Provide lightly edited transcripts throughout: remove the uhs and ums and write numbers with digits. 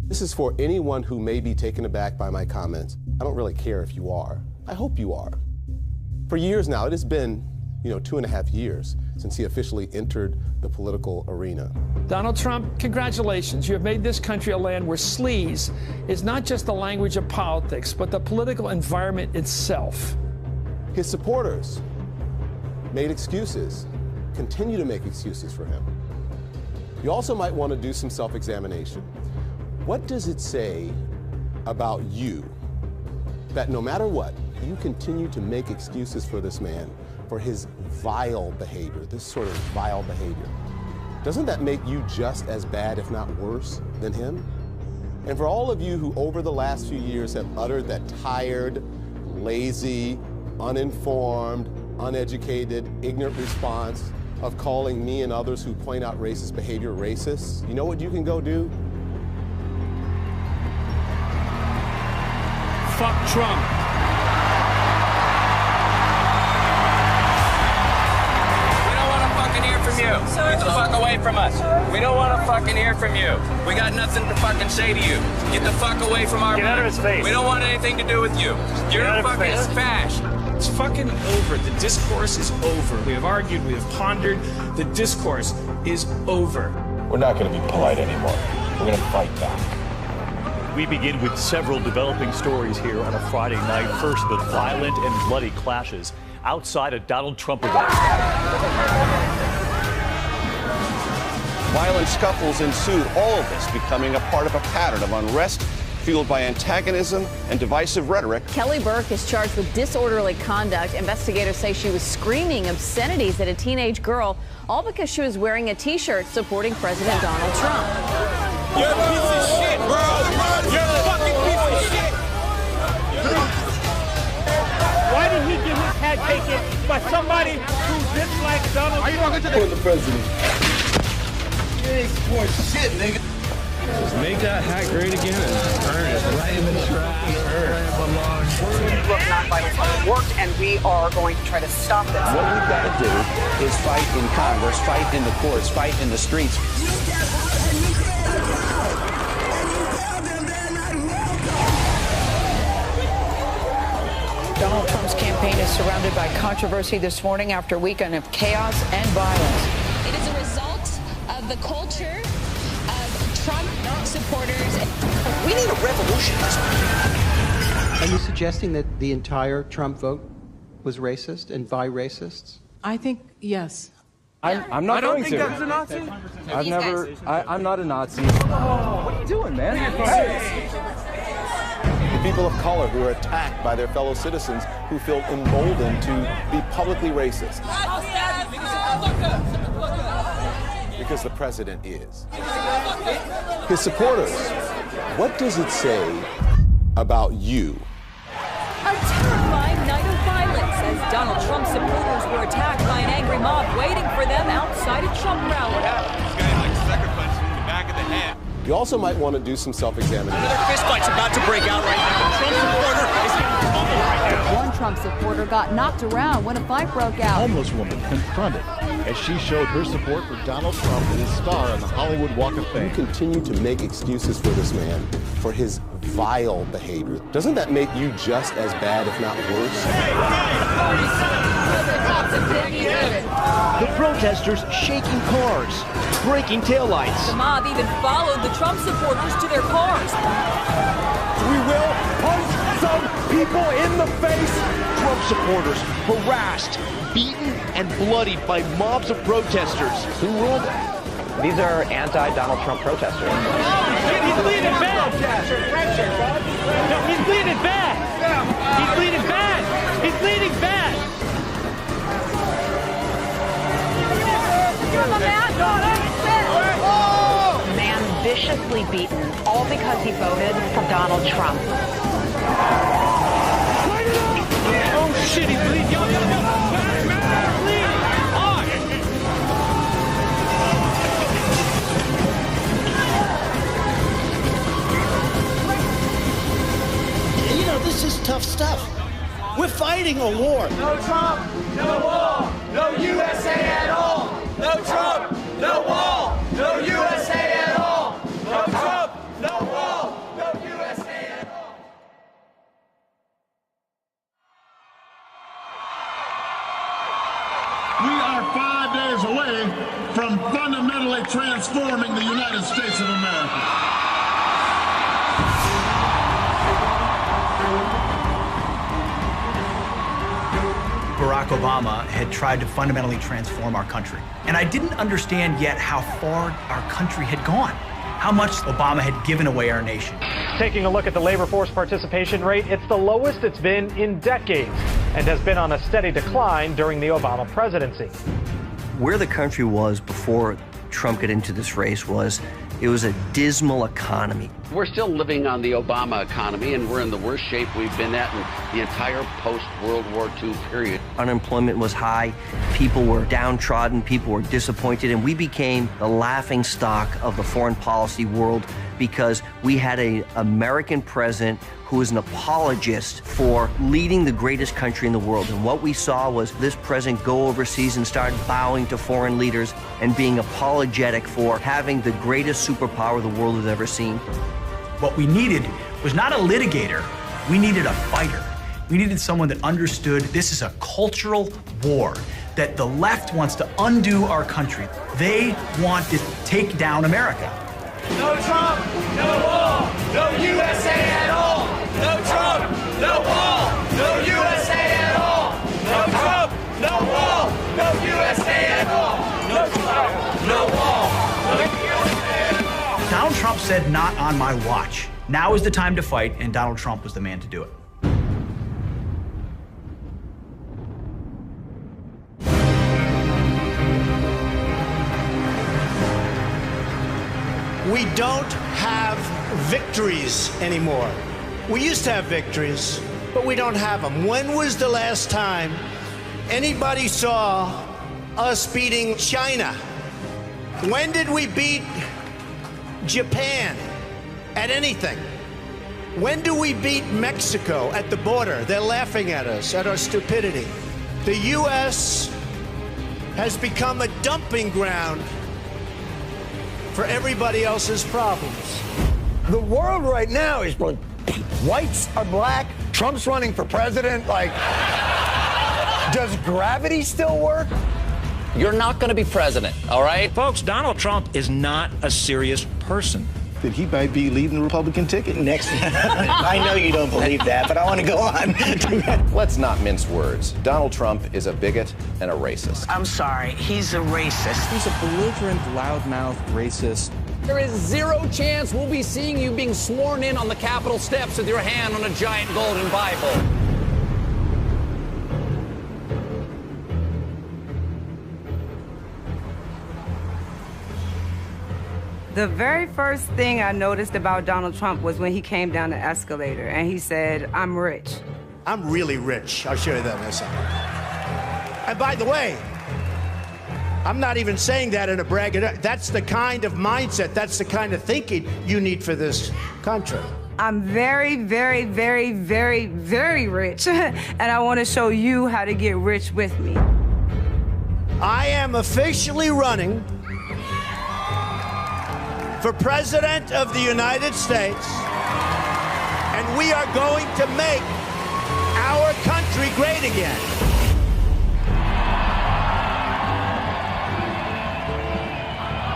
This is for anyone who may be taken aback by my comments. I don't really care if you are. I hope you are. For years now, it has been, 2.5 years since he officially entered the political arena. Donald Trump, congratulations. You have made this country a land where sleaze is not just the language of politics, but the political environment itself. His supporters made excuses, continue to make excuses for him. You also might want to do some self-examination. What does it say about you that no matter what, you continue to make excuses for this man, for his vile behavior, this sort of vile behavior? Doesn't that make you just as bad, if not worse, than him? And for all of you who over the last few years have uttered that tired, lazy, uninformed, uneducated, ignorant response of calling me and others who point out racist behavior racists, you know what you can go do? Fuck Trump. We don't want to fucking hear from you. Get the fuck away from us. We don't want to fucking hear from you. We got nothing to fucking say to you. Get the fuck away from our... Get out of his face. We don't want anything to do with you. You're a fucking spash. It's fucking over. The discourse is over. We have argued, we have pondered. The discourse is over. We're not going to be polite anymore. We're going to fight back. We begin with several developing stories here on a Friday night. First, the violent and bloody clashes outside a Donald Trump event. Violent scuffles ensued, all of this becoming a part of a pattern of unrest fueled by antagonism and divisive rhetoric. Kelly Burke is charged with disorderly conduct. Investigators say she was screaming obscenities at a teenage girl, all because she was wearing a T-shirt supporting President Donald Trump. You're a piece of shit, bro. You're a fucking piece of shit. Why did he get his hat taken by somebody who dislikes Donald Trump? Are you talking to the president? You ain't support shit, nigga. Just make that hat great again and burn it right in the trash. Where it belongs. Look, nonviolent worked, and we are going to try to stop this. What we've got to do is fight in Congress, fight in the courts, fight in the streets. Donald Trump's campaign is surrounded by controversy this morning after a weekend of chaos and violence. It is a result of the culture of Trump supporters. We need a revolution. Are you suggesting that the entire Trump vote was racist and by racists? I think yes. I'm not going to. I don't think that's a Nazi. I'm not a Nazi. Oh, what are you doing, man? Hey. The people of color who are attacked by their fellow citizens who feel emboldened to be publicly racist. Because the president is. His supporters, what does it say about you? A terrifying night of violence as Donald Trump supporters were attacked by an angry mob waiting for them outside a Trump rally. What happened? This guy like sucker punched him in the back of the head. You also might want to do some self-examination. Another fist fight's about to break out right now. Trump supporter is getting pummeled right now. One Trump supporter got knocked around when a fight broke A out. homeless woman confronted as she showed her support for Donald Trump with his star on the Hollywood Walk of You Fame. continue to make excuses for this man, for his vile behavior. Doesn't that make you just as bad, if not worse? The protesters shaking cars, breaking taillights. The mob even followed the Trump supporters to their cars. We will punch some people in the face. Trump supporters harassed, beaten, and bloodied by mobs of protesters. Who ruled it? These are anti-Donald Trump protesters. He's bleeding bad. No, he's bleeding bad. He's bleeding bad. He's bleeding bad. Man viciously beaten, all because he voted for Donald Trump. Oh shit, he's bleeding. Yo, bleeding. You know, this is tough stuff. We're fighting a war. No Trump, no wall, no USA at all. No Trump, no wall, no USA at all. No Trump, no wall. Obama had tried to fundamentally transform our country. And I didn't understand yet how far our country had gone, how much Obama had given away our nation. Taking a look at the labor force participation rate, it's the lowest it's been in decades and has been on a steady decline during the Obama presidency. Where the country was before Trump got into this race was it was a dismal economy. We're still living on the Obama economy, and we're in the worst shape we've been at in the entire post-World War II period. Unemployment was high, people were downtrodden, people were disappointed, and we became the laughing stock of the foreign policy world because we had an American president who was an apologist for leading the greatest country in the world. And what we saw was this president go overseas and start bowing to foreign leaders and being apologetic for having the greatest superpower the world has ever seen. What we needed was not a litigator, we needed a fighter. We needed someone that understood this is a cultural war, that the left wants to undo our country. They want to take down America. No Trump, no wall, no USA at all. No Trump, no wall, no USA at all. No Trump, no wall, no USA at all. No Trump, no wall, no USA at all. Donald Trump said, not on my watch. Now is the time to fight, and Donald Trump was the man to do it. We don't have victories anymore. We used to have victories, but we don't have them. When was the last time anybody saw us beating China? When did we beat Japan at anything? When do we beat Mexico at the border? They're laughing at us, at our stupidity. The U.S. has become a dumping ground for everybody else's problems. The world right now is going, whites are black, Trump's running for president, like, does gravity still work? You're not going to be president, all right? Folks, Donald Trump is not a serious person. That he might be leading the Republican ticket next. I know you don't believe that, but I want to go on. Let's not mince words. Donald Trump is a bigot and a racist. I'm sorry, he's a racist. He's a belligerent, loudmouth racist. There is zero chance we'll be seeing you being sworn in on the Capitol steps with your hand on a giant golden Bible. The very first thing I noticed about Donald Trump was when he came down the escalator and he said, "I'm rich." I'm really rich. I'll show you that in a second. And by the way, I'm not even saying that in a braggadocio. That's the kind of mindset, that's the kind of thinking you need for this country. I'm very, very, very, very, very rich, and I want to show you how to get rich with me. I am officially running for President of the United States, and we are going to make our country great again.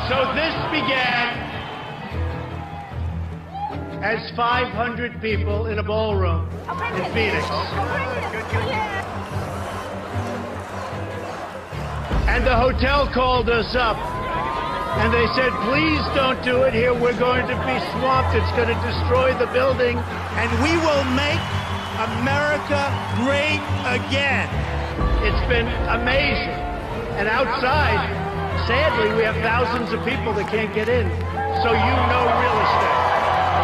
So this began as 500 people in a ballroom in Phoenix. And the hotel called us up. And they said, please don't do it here. We're going to be swamped. It's going to destroy the building. And we will make America great again. It's been amazing. And outside, sadly, we have thousands of people that can't get in. So you know real estate.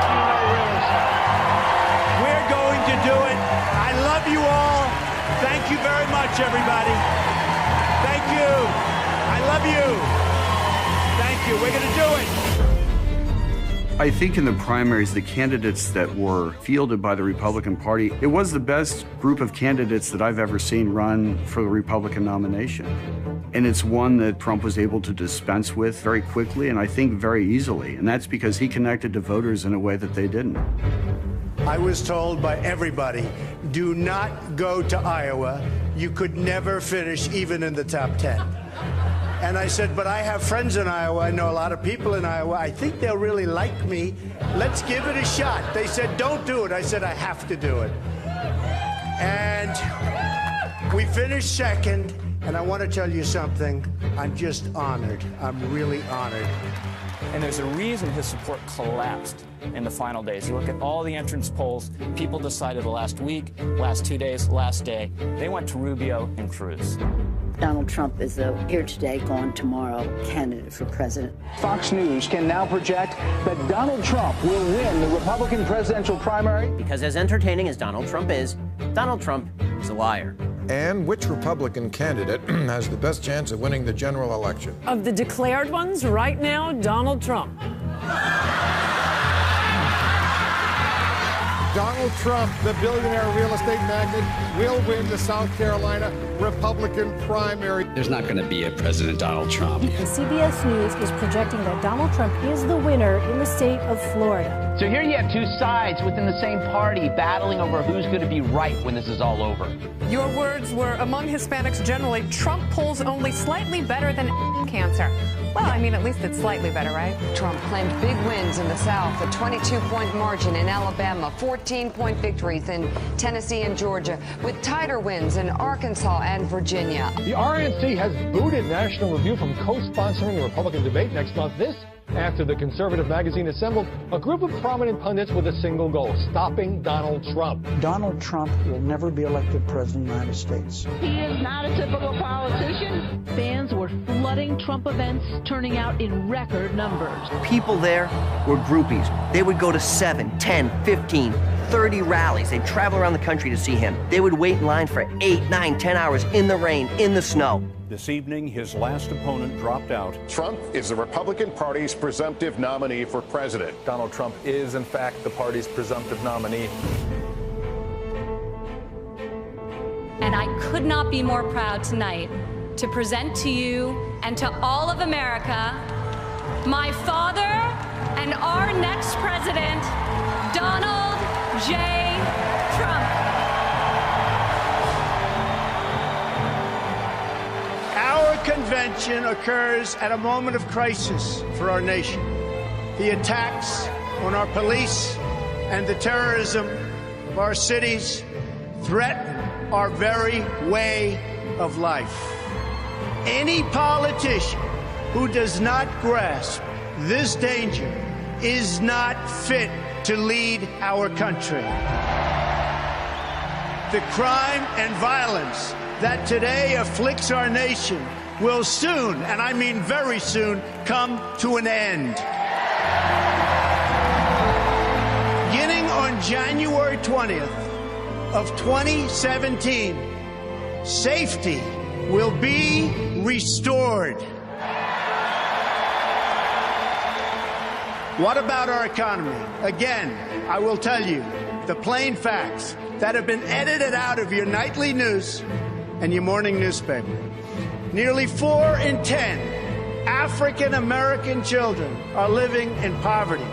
You know real estate. We're going to do it. I love you all. Thank you very much, everybody. Thank you. I love you. Thank you. We're going to do it. I think in the primaries, the candidates that were fielded by the Republican Party, it was the best group of candidates that I've ever seen run for the Republican nomination. And it's one that Trump was able to dispense with very quickly and I think very easily. And that's because he connected to voters in a way that they didn't. I was told by everybody, do not go to Iowa. You could never finish even in the top 10. And I said, but I have friends in Iowa. I know a lot of people in Iowa. I think they'll really like me. Let's give it a shot. They said, don't do it. I said, I have to do it. And We finished second, and I want to tell you something. I'm just honored. I'm really honored. And there's a reason his support collapsed in the final days. You look at all the entrance polls, people decided the last week, last 2 days, last day. They went to Rubio and Cruz. Donald Trump is the here today, gone tomorrow candidate for president. Fox News can now project that Donald Trump will win the Republican presidential primary. Because as entertaining as Donald Trump is a liar. And which Republican candidate has the best chance of winning the general election? Of the declared ones right now, Donald Trump. Donald Trump, the billionaire real estate magnate, will win the South Carolina Republican primary. There's not going to be a President Donald Trump. CBS News is projecting that Donald Trump is the winner in the state of Florida. So here you have two sides within the same party battling over who's going to be right when this is all over. Your words were, among Hispanics generally, Trump polls only slightly better than cancer. Well, I mean, at least it's slightly better, right? Trump claimed big wins in the South, a 22-point margin in Alabama, 14-point victories in Tennessee and Georgia, with tighter wins in Arkansas and Virginia. The RNC has booted National Review from co-sponsoring the Republican debate next month. This after the conservative magazine assembled a group of prominent pundits with a single goal: stopping Donald Trump. Donald Trump will never be elected president of the United States. He is not a typical politician. Fans were flooding Trump events, turning out in record numbers. People there were groupies. They would go to 7, 10, 15, 30 rallies. They'd travel around the country to see him. They would wait in line for 8, 9, 10 hours in the rain, in the snow. This evening, his last opponent dropped out. Trump is the Republican Party's presumptive nominee for president. Donald Trump is, in fact, the party's presumptive nominee. And I could not be more proud tonight to present to you and to all of America my father and our next president, Donald J. Trump. Our convention occurs at a moment of crisis for our nation. The attacks on our police and the terrorism of our cities threaten our very way of life. Any politician who does not grasp this danger is not fit to lead our country. The crime and violence that today afflicts our nation will soon, and I mean very soon, come to an end. Beginning on January 20th of 2017, safety will be restored. What about our economy? Again, I will tell you the plain facts that have been edited out of your nightly news and your morning newspaper. Nearly 4 in 10 African American children are living in poverty,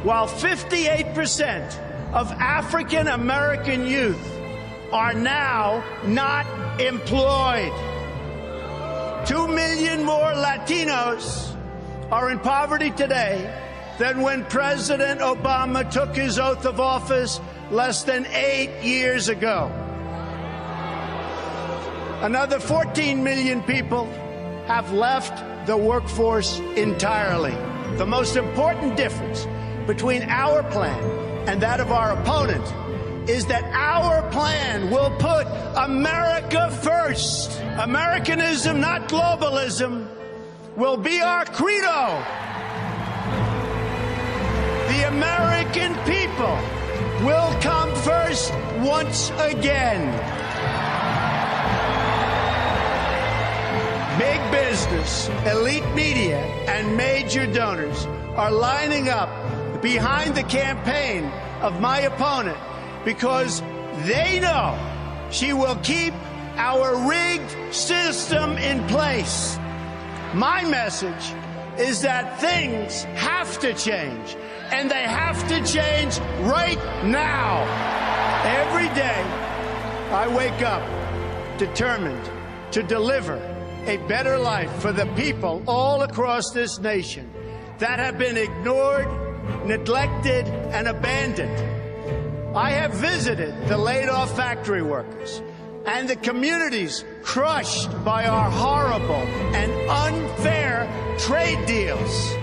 while 58% of African American youth are now not employed. 2 million more Latinos are in poverty today than when President Obama took his oath of office less than 8 years ago. Another 14 million people have left the workforce entirely. The most important difference between our plan and that of our opponent is that our plan will put America first. Americanism, not globalism, will be our credo. The American people will come first once again. Big business, elite media, and major donors are lining up behind the campaign of my opponent because they know she will keep our rigged system in place. My message is that things have to change, and they have to change right now. Every day, I wake up determined to deliver a better life for the people all across this nation that have been ignored, neglected, and abandoned. I have visited the laid-off factory workers, and the communities crushed by our horrible and unfair trade deals.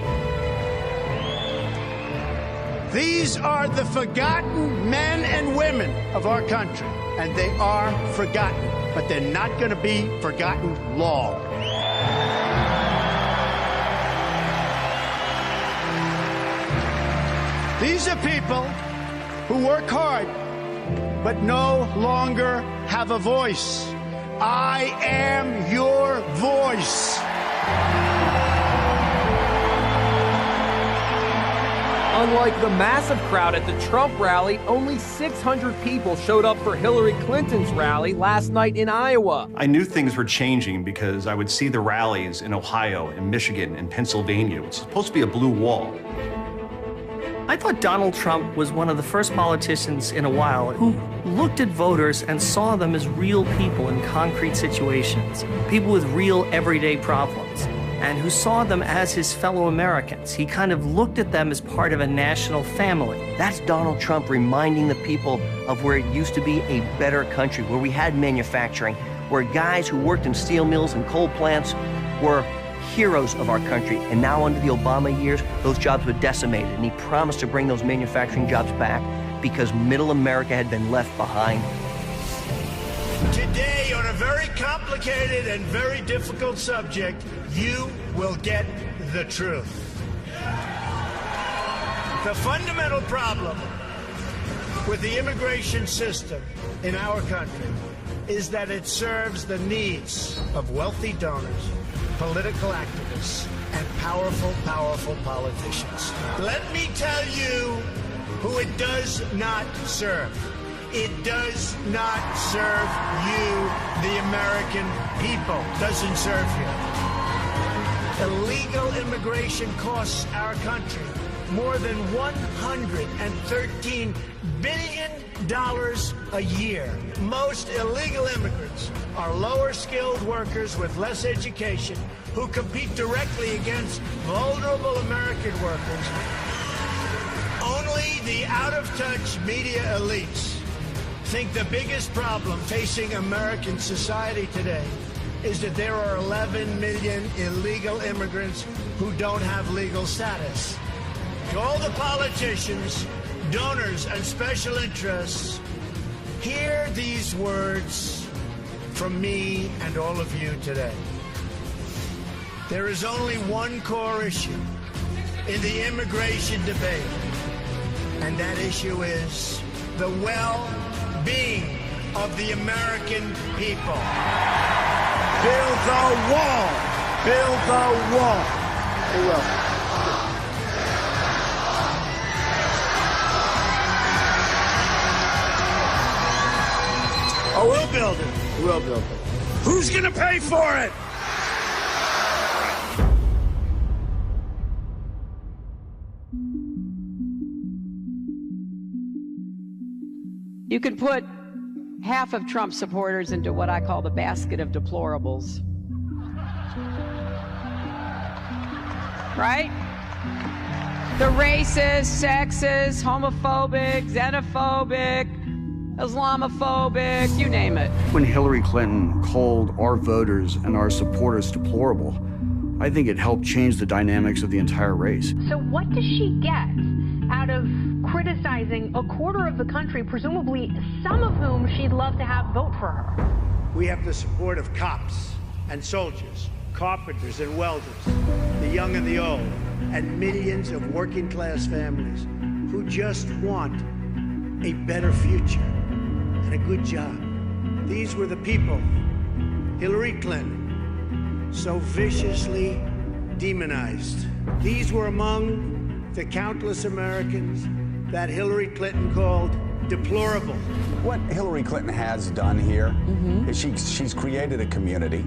These are the forgotten men and women of our country, and they are forgotten, but they're not going to be forgotten long. These are people who work hard, but no longer have a voice. I am your voice. Unlike the massive crowd at the Trump rally, only 600 people showed up for Hillary Clinton's rally last night in Iowa. I knew things were changing because I would see the rallies in Ohio and Michigan and Pennsylvania. It's supposed to be a blue wall. I thought Donald Trump was one of the first politicians in a while who looked at voters and saw them as real people in concrete situations, people with real everyday problems, and who saw them as his fellow Americans. He kind of looked at them as part of a national family. That's Donald Trump reminding the people of where it used to be a better country, where we had manufacturing, where guys who worked in steel mills and coal plants were heroes of our country. And now under the Obama years, those jobs were decimated. And he promised to bring those manufacturing jobs back because middle America had been left behind. Today, on a very complicated and very difficult subject, you will get the truth. The fundamental problem with the immigration system in our country is that it serves the needs of wealthy donors, political activists, and powerful politicians. Let me tell you who it does not serve. It does not serve you, the American people. Doesn't serve you. Illegal immigration costs our country more than $113 billion a year. Most illegal immigrants are lower-skilled workers with less education who compete directly against vulnerable American workers. Only the out-of-touch media elites think the biggest problem facing American society today is that there are 11 million illegal immigrants who don't have legal status. To all the politicians, donors, and special interests, hear these words from me and all of you today. There is only one core issue in the immigration debate, and that issue is the well-being of the American people. Build the wall. Build the wall. They will. Oh, we'll build it. We'll build it. Who's going to pay for it? You could put half of Trump supporters into what I call the basket of deplorables. Right? The racist, sexist, homophobic, xenophobic, Islamophobic, you name it. When Hillary Clinton called our voters and our supporters deplorable, I think it helped change the dynamics of the entire race. So what does she get out of criticizing a quarter of the country, presumably some of whom she'd love to have vote for her? We have the support of cops and soldiers, carpenters and welders, the young and the old, and millions of working-class families who just want a better future and a good job. These were the people Hillary Clinton so viciously demonized. These were among the countless Americans that Hillary Clinton called deplorable. What Hillary Clinton has done here is she's created a community.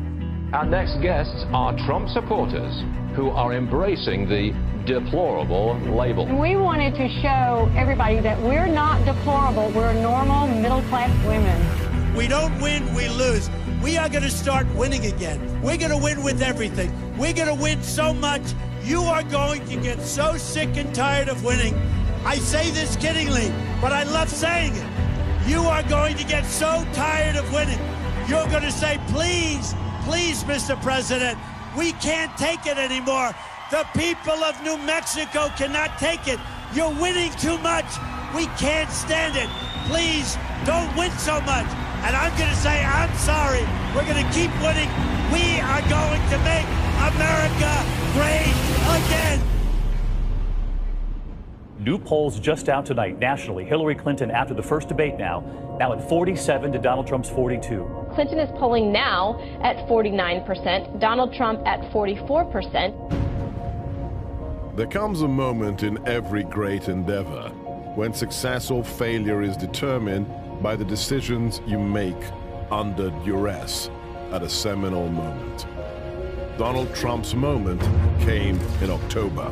Our next guests are Trump supporters who are embracing the deplorable label. We wanted to show everybody that we're not deplorable. We're normal, middle-class women. We don't win, we lose. We are going to start winning again. We're going to win with everything. We're going to win so much, you are going to get so sick and tired of winning. I say this kiddingly, but I love saying it. You are going to get so tired of winning you're going to say, please, please, Mr. President, we can't take it anymore. The people of New Mexico cannot take it. You're winning too much. We can't stand it. Please don't win so much. And I'm going to say, I'm sorry. We're going to keep winning. We are going to make America great again. New polls just out tonight nationally. Hillary Clinton, after the first debate now at 47 to Donald Trump's 42. Clinton is polling now at 49%, Donald Trump at 44%. There comes a moment in every great endeavor when success or failure is determined by the decisions you make under duress at a seminal moment. Donald Trump's moment came in October.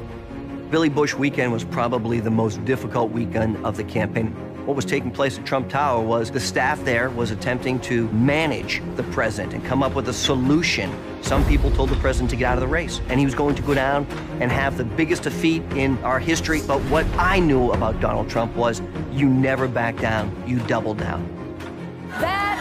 Billy Bush weekend was probably the most difficult weekend of the campaign. What was taking place at Trump Tower was the staff there was attempting to manage the president and come up with a solution. Some people told the president to get out of the race, and he was going to go down and have the biggest defeat in our history. But what I knew about Donald Trump was you never back down, you double down. That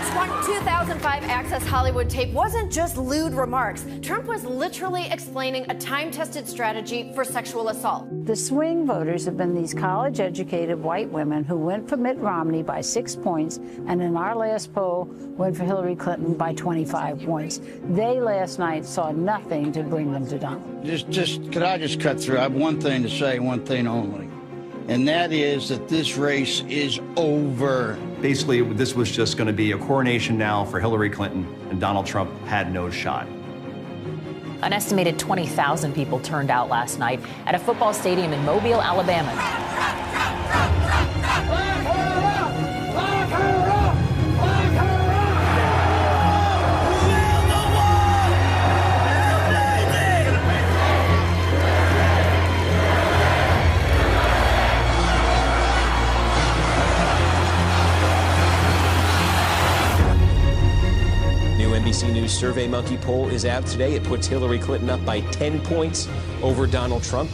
2005 Access Hollywood tape wasn't just lewd remarks. Trump was literally explaining a time-tested strategy for sexual assault. The swing voters have been these college-educated white women who went for Mitt Romney by 6 points, and in our last poll, went for Hillary Clinton by 25 points. They last night saw nothing to bring them to Donald. Could I just cut through? I have one thing to say, one thing only. And that is that this race is over. Basically, this was just going to be a coronation now for Hillary Clinton, and Donald Trump had no shot. An estimated 20,000 people turned out last night at a football stadium in Mobile, Alabama. NBC News SurveyMonkey poll is out today. It puts Hillary Clinton up by 10 points over Donald Trump.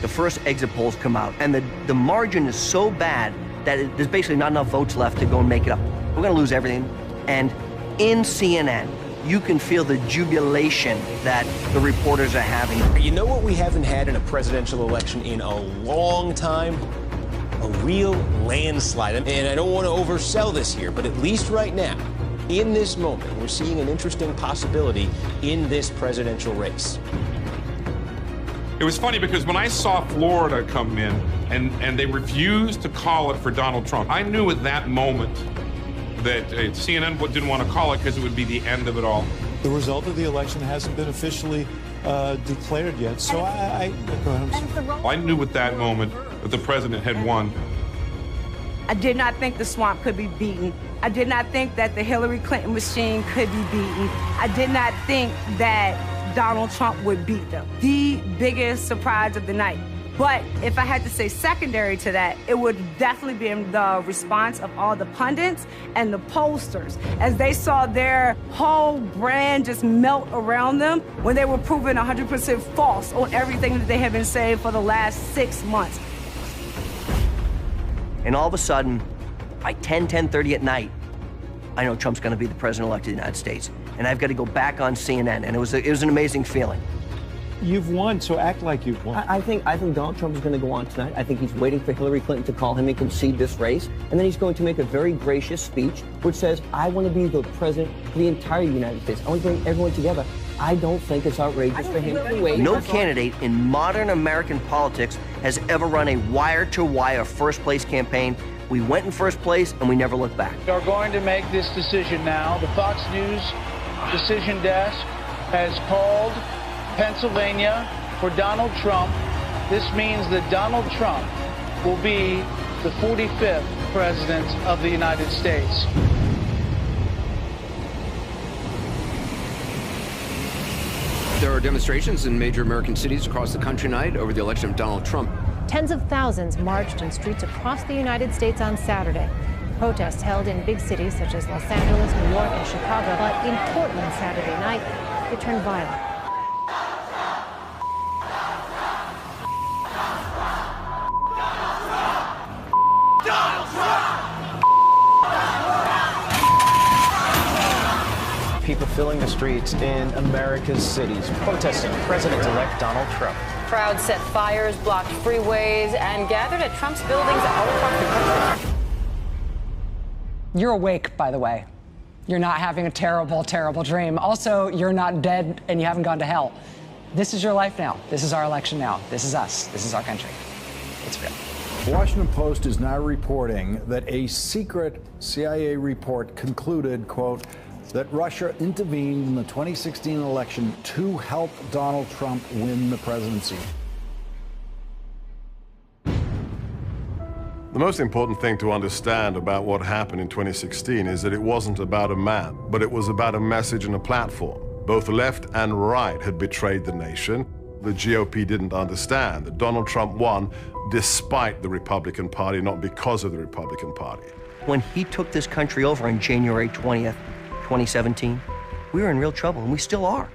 The first exit polls come out, and the margin is so bad that there's basically not enough votes left to go and make it up. We're going to lose everything. And in CNN, you can feel the jubilation that the reporters are having. You know what we haven't had in a presidential election in a long time? A real landslide. And I don't want to oversell this here, but at least right now, in this moment, we're seeing an interesting possibility in this presidential race. It was funny because when I saw Florida come in and they refused to call it for Donald Trump, I knew at that moment that CNN didn't want to call it because it would be the end of it all. The result of the election hasn't been officially declared yet, so I knew at that moment that the president had won. I did not think the swamp could be beaten. I did not think that the Hillary Clinton machine could be beaten. I did not think that Donald Trump would beat them. The biggest surprise of the night. But if I had to say secondary to that, it would definitely be the response of all the pundits and the pollsters as they saw their whole brand just melt around them when they were proven 100% false on everything that they have been saying for the last 6 months. And all of a sudden, by 10:30 at night, I know Trump's going to be the president-elect of the United States. And I've got to go back on CNN, and it was an amazing feeling. You've won, so act like you've won. I think Donald Trump is going to go on tonight. I think he's waiting for Hillary Clinton to call him and concede this race. And then he's going to make a very gracious speech which says, I want to be the president of the entire United States. I want to bring everyone together. I don't think it's outrageous for him to wait. No candidate in modern American politics has ever run a wire-to-wire first-place campaign. We went in first place, and we never looked back. We are going to make this decision now. The Fox News decision desk has called Pennsylvania for Donald Trump. This means that Donald Trump will be the 45th president of the United States. There are demonstrations in major American cities across the country tonight over the election of Donald Trump. Tens of thousands marched in streets across the United States on Saturday. Protests held in big cities such as Los Angeles, New York, and Chicago. But in Portland Saturday night, it turned violent. are filling the streets in America's cities, protesting President-elect Donald Trump. Crowds set fires, blocked freeways, and gathered at Trump's buildings all across the country. You're awake, by the way. You're not having a terrible, terrible dream. Also, you're not dead and you haven't gone to hell. This is your life now. This is our election now. This is us. This is our country. It's real. The Washington Post is now reporting that a secret CIA report concluded, quote, that Russia intervened in the 2016 election to help Donald Trump win the presidency. The most important thing to understand about what happened in 2016 is that it wasn't about a man, but it was about a message and a platform. Both left and right had betrayed the nation. The GOP didn't understand that Donald Trump won despite the Republican Party, not because of the Republican Party. When he took this country over on January 20th, 2017, we were in real trouble, and we still are.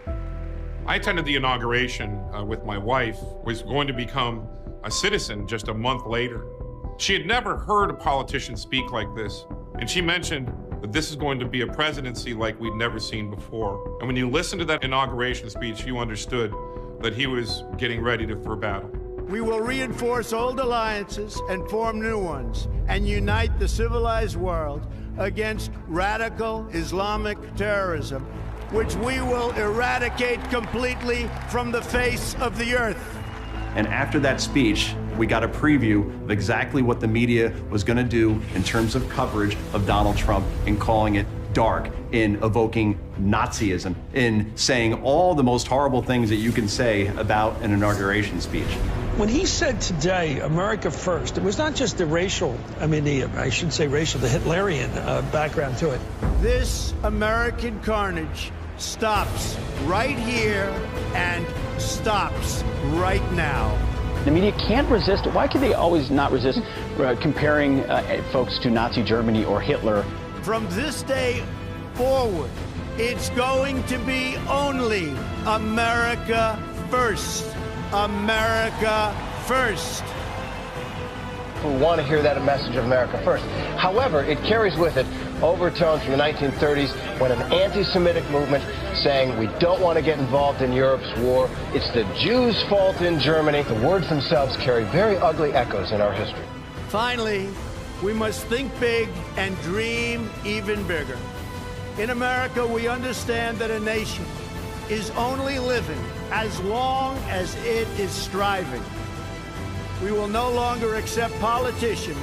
I attended the inauguration with my wife, was going to become a citizen just a month later. She had never heard a politician speak like this, and she mentioned that this is going to be a presidency like we'd never seen before. And when you listen to that inauguration speech, you understood that he was getting ready for battle. We will reinforce old alliances and form new ones and unite the civilized world against radical Islamic terrorism, which we will eradicate completely from the face of the earth. And after that speech, we got a preview of exactly what the media was going to do in terms of coverage of Donald Trump, in calling it dark, in evoking Nazism, in saying all the most horrible things that you can say about an inauguration speech. When he said today, America first, it was not just the racial, I should say racial, the Hitlerian background to it. This American carnage stops right here and stops right now. The media can't resist. Why can they always not resist comparing folks to Nazi Germany or Hitler? From this day forward, it's going to be only America first. America first. We want to hear that message of America first. However, it carries with it overtones from the 1930s when an anti-Semitic movement saying we don't want to get involved in Europe's war. It's the Jews' fault in Germany. The words themselves carry very ugly echoes in our history. Finally, we must think big and dream even bigger. In America, we understand that a nation is only living as long as it is striving. We will no longer accept politicians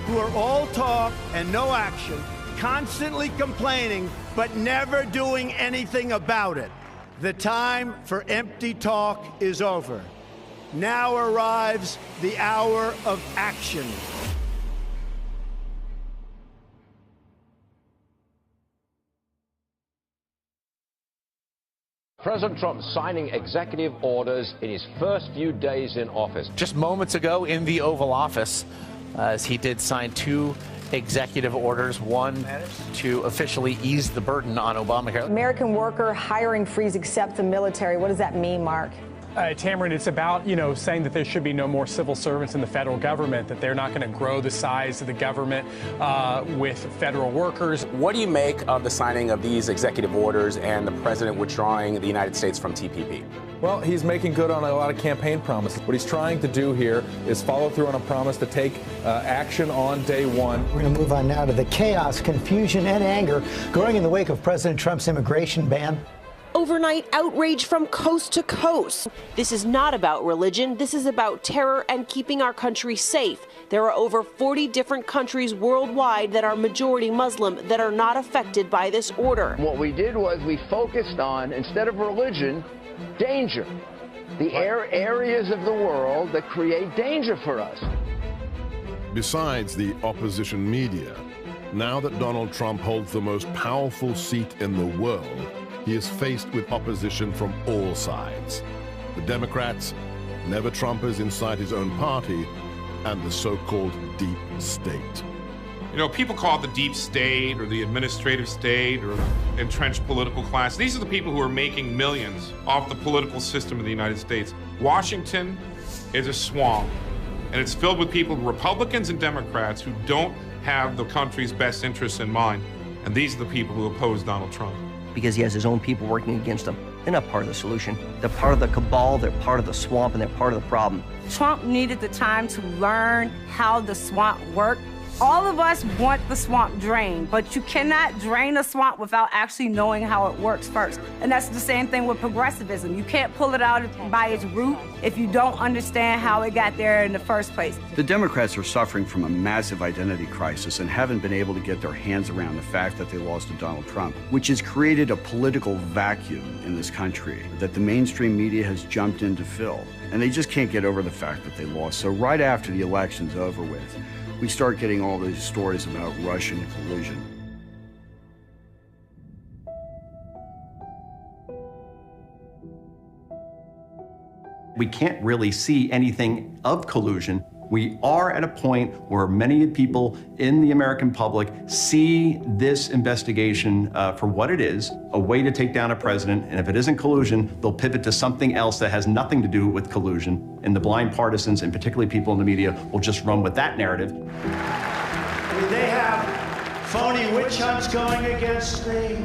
who are all talk and no action, constantly complaining, but never doing anything about it. The time for empty talk is over. Now arrives the hour of action. President Trump signing executive orders in his first few days in office. Just moments ago in the Oval Office, as he did sign two executive orders, one to officially ease the burden on Obamacare. American worker hiring freeze except the military. What does that mean, Mark? Tamron, it's about, saying that there should be no more civil servants in the federal government, that they're not going to grow the size of the government with federal workers. What do you make of the signing of these executive orders and the president withdrawing the United States from TPP? Well, he's making good on a lot of campaign promises. What he's trying to do here is follow through on a promise to take action on day one. We're going to move on now to the chaos, confusion, and anger growing in the wake of President Trump's immigration ban. Overnight outrage from coast to coast. This is not about religion. This is about terror and keeping our country safe. There are over 40 different countries worldwide that are majority Muslim that are not affected by this order. What we did was we focused on, instead of religion, danger. The areas of the world that create danger for us. Besides the opposition media, now that Donald Trump holds the most powerful seat in the world, he is faced with opposition from all sides. The Democrats, never-Trumpers inside his own party, and the so-called deep state. People call it the deep state or the administrative state or entrenched political class. These are the people who are making millions off the political system of the United States. Washington is a swamp, and it's filled with people, Republicans and Democrats, who don't have the country's best interests in mind. And these are the people who oppose Donald Trump. because he has his own people working against him. They're not part of the solution. They're part of the cabal, they're part of the swamp, and they're part of the problem. Trump needed the time to learn how the swamp worked. All of us want the swamp drained, but you cannot drain a swamp without actually knowing how it works first. And that's the same thing with progressivism. You can't pull it out by its root if you don't understand how it got there in the first place. The Democrats are suffering from a massive identity crisis and haven't been able to get their hands around the fact that they lost to Donald Trump, which has created a political vacuum in this country that the mainstream media has jumped in to fill. And they just can't get over the fact that they lost. So right after the election's over with, we start getting all these stories about Russian collusion. We can't really see anything of collusion. We are at a point where many people in the American public see this investigation for what it is, a way to take down a president, and if it isn't collusion, they'll pivot to something else that has nothing to do with collusion, and the blind partisans, and particularly people in the media, will just run with that narrative. They have phony witch hunts going against me.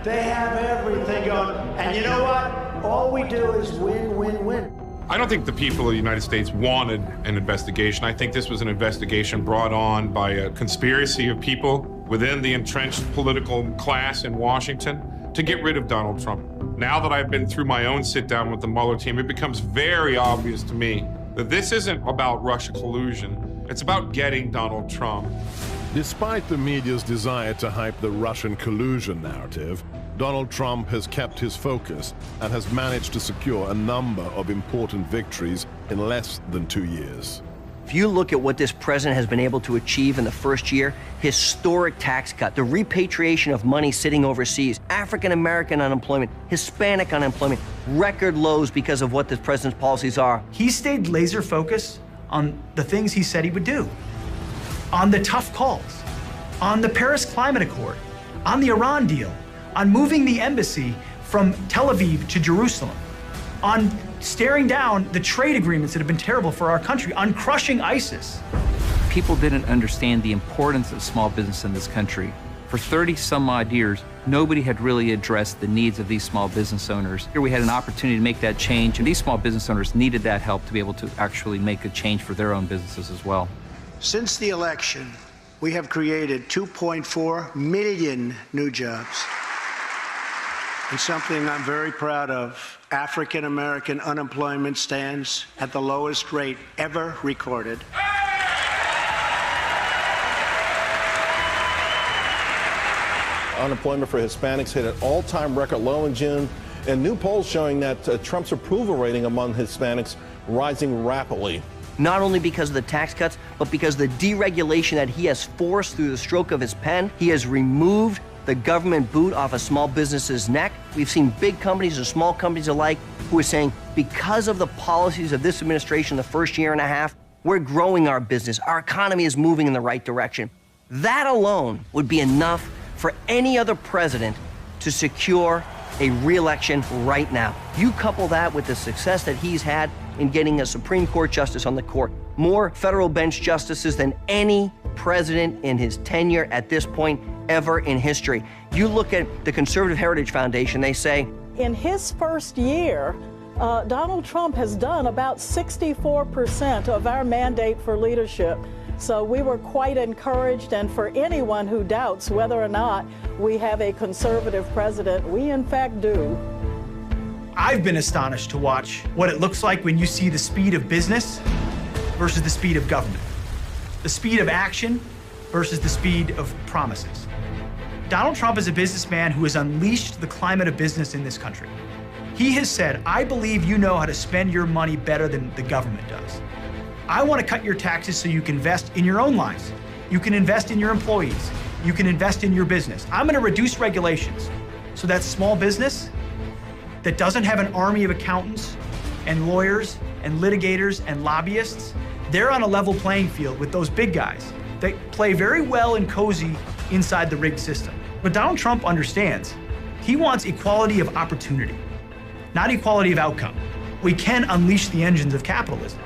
They have everything going. And you know what? All we do is win, win, win. I don't think the people of the United States wanted an investigation. I think this was an investigation brought on by a conspiracy of people within the entrenched political class in Washington to get rid of Donald Trump. Now that I've been through my own sit-down with the Mueller team, it becomes very obvious to me that this isn't about Russia collusion. It's about getting Donald Trump. Despite the media's desire to hype the Russian collusion narrative, Donald Trump has kept his focus and has managed to secure a number of important victories in less than 2 years. If you look at what this president has been able to achieve in the first year, historic tax cut, the repatriation of money sitting overseas, African-American unemployment, Hispanic unemployment, record lows because of what this president's policies are. He stayed laser focused on the things he said he would do, on the tough calls, on the Paris Climate Accord, on the Iran deal, on moving the embassy from Tel Aviv to Jerusalem, on staring down the trade agreements that have been terrible for our country, on crushing ISIS. People didn't understand the importance of small business in this country. For 30 some odd years, nobody had really addressed the needs of these small business owners. Here we had an opportunity to make that change, and these small business owners needed that help to be able to actually make a change for their own businesses as well. Since the election, we have created 2.4 million new jobs. And something I'm very proud of, African-American unemployment stands at the lowest rate ever recorded. Unemployment for Hispanics hit an all-time record low in June, and new polls showing that Trump's approval rating among Hispanics rising rapidly. Not only because of the tax cuts, but because of the deregulation that he has forced through the stroke of his pen. He has removed the government boot off a small business's neck. We've seen big companies and small companies alike who are saying, because of the policies of this administration the first year and a half, we're growing our business. Our economy is moving in the right direction. That alone would be enough for any other president to secure a re-election right now. You couple that with the success that he's had in getting a Supreme Court justice on the court, more federal bench justices than any president in his tenure at this point ever in history. You look at the Conservative Heritage Foundation, they say, in his first year, Donald Trump has done about 64% of our mandate for leadership. So we were quite encouraged, and for anyone who doubts whether or not we have a conservative president, we in fact do. I've been astonished to watch what it looks like when you see the speed of business versus the speed of government, the speed of action versus the speed of promises. Donald Trump is a businessman who has unleashed the climate of business in this country. He has said, I believe you know how to spend your money better than the government does. I want to cut your taxes so you can invest in your own lives. You can invest in your employees. You can invest in your business. I'm going to reduce regulations so that small business that doesn't have an army of accountants and lawyers and litigators and lobbyists, they're on a level playing field with those big guys that play very well and cozy inside the rigged system. But Donald Trump understands he wants equality of opportunity, not equality of outcome. We can unleash the engines of capitalism.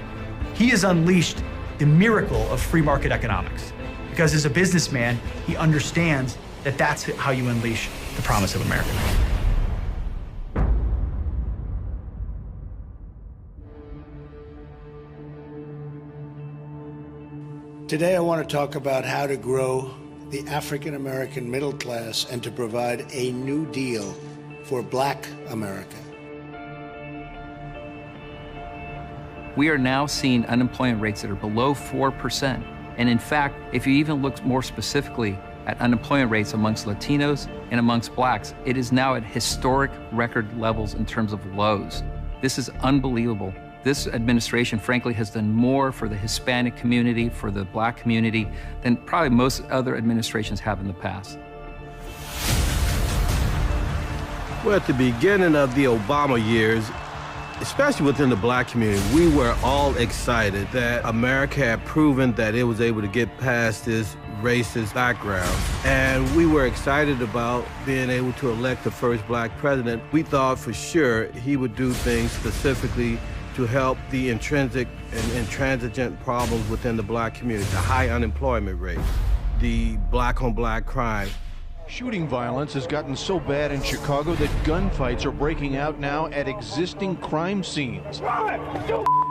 He has unleashed the miracle of free market economics because as a businessman, he understands that that's how you unleash the promise of America. Today I want to talk about how to grow the African American middle class and to provide a new deal for Black America. We are now seeing unemployment rates that are below 4%. And in fact, if you even look more specifically at unemployment rates amongst Latinos and amongst blacks, it is now at historic record levels in terms of lows. This is unbelievable. This administration, frankly, has done more for the Hispanic community, for the black community, than probably most other administrations have in the past. Well, at the beginning of the Obama years, especially within the black community, we were all excited that America had proven that it was able to get past this racist background. And we were excited about being able to elect the first black president. We thought for sure he would do things specifically to help the intrinsic and intransigent problems within the black community, the high unemployment rate, the black-on-black crime. Shooting violence has gotten so bad in Chicago that gunfights are breaking out now at existing crime scenes.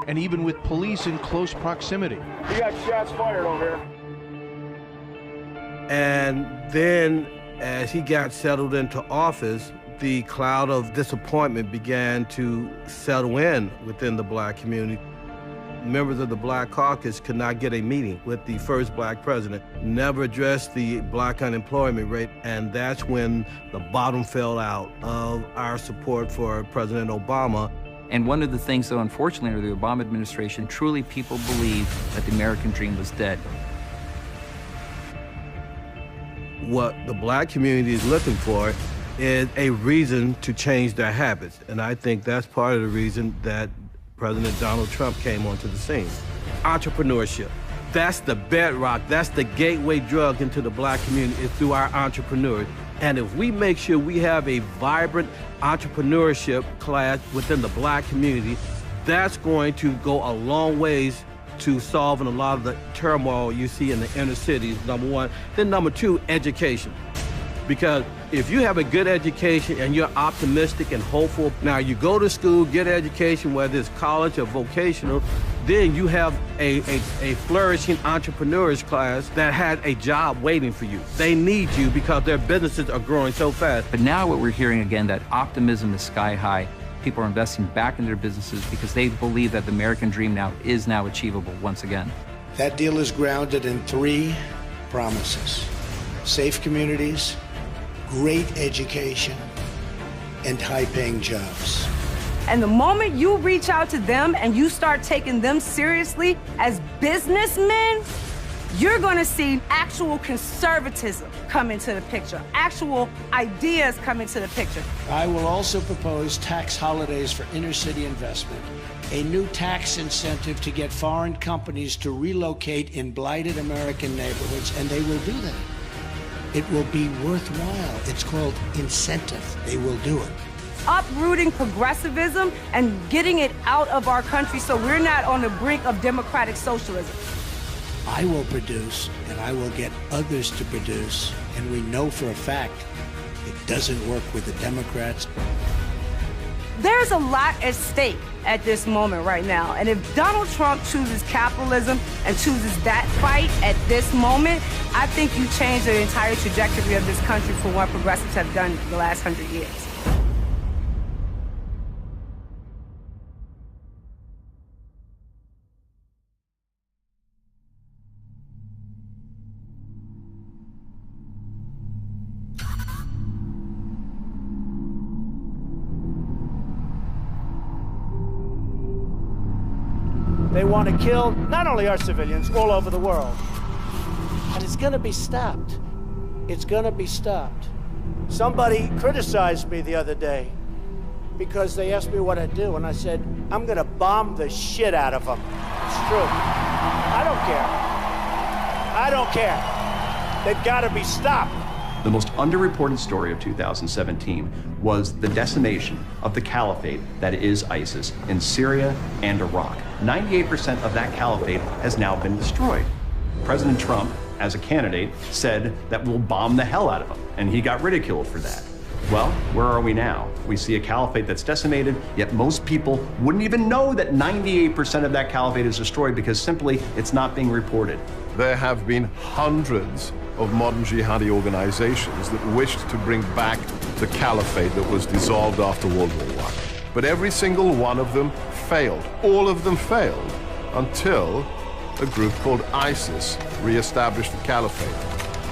And even with police in close proximity. You got shots fired over here. And then as he got settled into office, the cloud of disappointment began to settle in within the black community. Members of the Black Caucus could not get a meeting with the first black president, never addressed the black unemployment rate, and that's when the bottom fell out of our support for President Obama. And one of the things, though, unfortunately, under the Obama administration, truly people believed that the American dream was dead. What the black community is looking for is a reason to change their habits. And I think that's part of the reason that President Donald Trump came onto the scene. Entrepreneurship. That's the bedrock, that's the gateway drug into the black community, is through our entrepreneurs. And if we make sure we have a vibrant entrepreneurship class within the black community, that's going to go a long ways to solving a lot of the turmoil you see in the inner cities, number one. Then number two, education. Because if you have a good education and you're optimistic and hopeful, now you go to school, get education, whether it's college or vocational, then you have a flourishing entrepreneurs class that has a job waiting for you. They need you because their businesses are growing so fast. But now what we're hearing again, that optimism is sky high. People are investing back in their businesses because they believe that the American dream is now achievable once again. That deal is grounded in 3 promises: safe communities, great education, and high-paying jobs. And the moment you reach out to them and you start taking them seriously as businessmen, you're going to see actual conservatism come into the picture, actual ideas come into the picture. I will also propose tax holidays for inner-city investment, a new tax incentive to get foreign companies to relocate in blighted American neighborhoods, and they will do that. It will be worthwhile. It's called incentive. They will do it. Uprooting progressivism and getting it out of our country so we're not on the brink of democratic socialism. I will produce, and I will get others to produce, and we know for a fact it doesn't work with the Democrats. There's a lot at stake at this moment right now. And if Donald Trump chooses capitalism and chooses that fight at this moment, I think you change the entire trajectory of this country from what progressives have done the last 100 years. They want to kill not only our civilians, all over the world. And it's going to be stopped. It's going to be stopped. Somebody criticized me the other day because they asked me what I'd do, and I said, I'm going to bomb the shit out of them. It's true. I don't care. I don't care. They've got to be stopped. The most underreported story of 2017 was the decimation of the caliphate that is ISIS in Syria and Iraq. 98% of that caliphate has now been destroyed. President Trump, as a candidate, said that we'll bomb the hell out of them, and he got ridiculed for that. Well, where are we now? We see a caliphate that's decimated, yet most people wouldn't even know that 98% of that caliphate is destroyed because simply it's not being reported. there have been hundreds of modern jihadi organizations that wished to bring back the caliphate that was dissolved after World War I. But every single one of them failed. All of them failed until a group called ISIS reestablished the caliphate.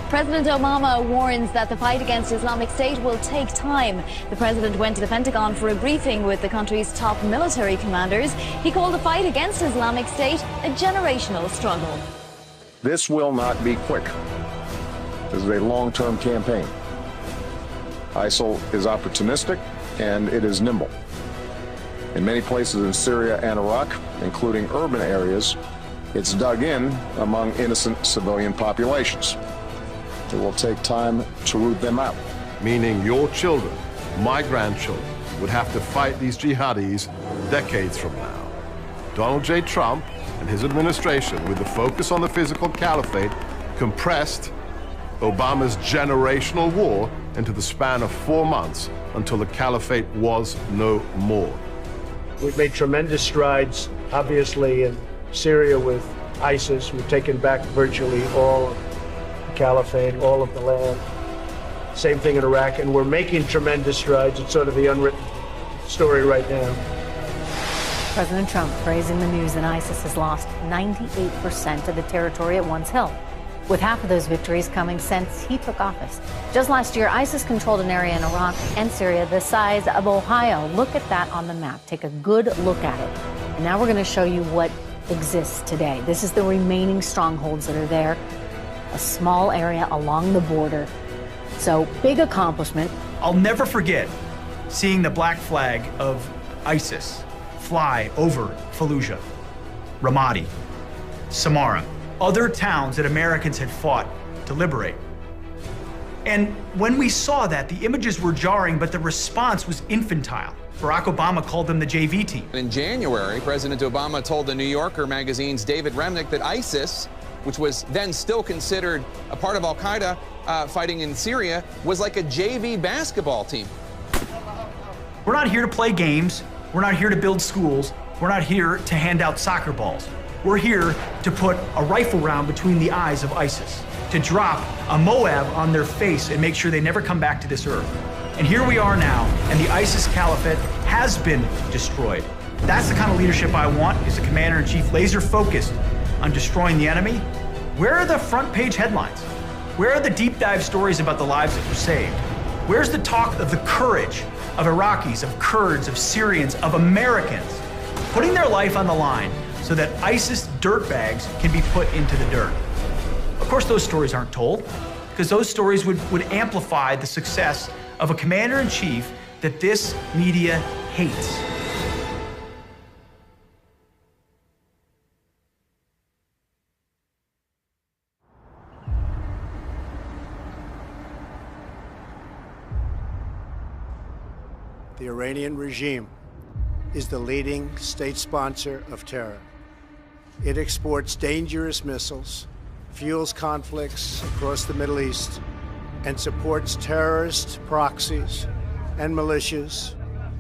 President Obama warns that the fight against Islamic State will take time. The president went to the Pentagon for a briefing with the country's top military commanders. He called the fight against Islamic State a generational struggle. This will not be quick. This is a long-term campaign. ISIL is opportunistic and it is nimble. In many places in Syria and Iraq, including urban areas, it's dug in among innocent civilian populations. It will take time to root them out. Meaning your children, my grandchildren, would have to fight these jihadis decades from now. Donald J. Trump and his administration, with the focus on the physical caliphate, compressed Obama's generational war into the span of 4 months until the caliphate was no more. We've made tremendous strides, obviously, in Syria with ISIS. We've taken back virtually all of the caliphate, all of the land. Same thing in Iraq, and we're making tremendous strides. It's sort of the unwritten story right now. President Trump praising the news that ISIS has lost 98% of the territory it once held, with half of those victories coming since he took office. Just last year, ISIS controlled an area in Iraq and Syria the size of Ohio. Look at that on the map. Take a good look at it. And now we're going to show you what exists today. This is the remaining strongholds that are there, a small area along the border. So, big accomplishment. I'll never forget seeing the black flag of ISIS fly over Fallujah, Ramadi, Samarra, other towns that Americans had fought to liberate. And when we saw that, the images were jarring, but the response was infantile. Barack Obama called them the JV team. In January, President Obama told the New Yorker magazine's David Remnick that ISIS, which was then still considered a part of al-Qaeda fighting in Syria, was like a JV basketball team. We're not here to play games. We're not here to build schools. We're not here to hand out soccer balls. We're here to put a rifle round between the eyes of ISIS, to drop a Moab on their face and make sure they never come back to this earth. And here we are now, and the ISIS caliphate has been destroyed. That's the kind of leadership I want, is a commander-in-chief laser-focused on destroying the enemy. Where are the front page headlines? Where are the deep dive stories about the lives that were saved? Where's the talk of the courage of Iraqis, of Kurds, of Syrians, of Americans, putting their life on the line so that ISIS dirtbags can be put into the dirt? Of course, those stories aren't told, because those stories would amplify the success of a commander-in-chief that this media hates. The Iranian regime is the leading state sponsor of terror. It exports dangerous missiles, fuels conflicts across the Middle East, and supports terrorist proxies and militias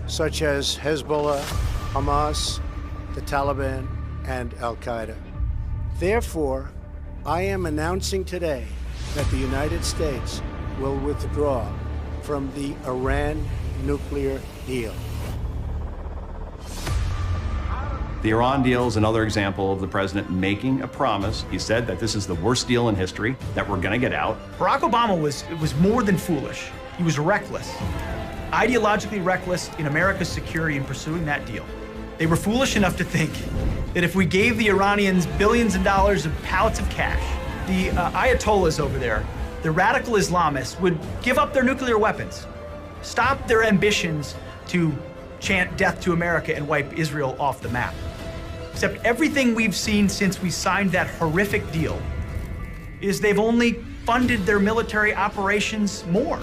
such as Hezbollah, Hamas, the Taliban, and al-Qaeda. Therefore, I am announcing today that the United States will withdraw from the Iran nuclear deal. The Iran deal is another example of the president making a promise. He said that this is the worst deal in history, that we're going to get out. Barack Obama was more than foolish. He was reckless, ideologically reckless in America's security in pursuing that deal. They were foolish enough to think that if we gave the Iranians billions of dollars of pallets of cash, the Ayatollahs over there, the radical Islamists, would give up their nuclear weapons, stop their ambitions to chant death to America and wipe Israel off the map. Except everything we've seen since we signed that horrific deal is they've only funded their military operations more.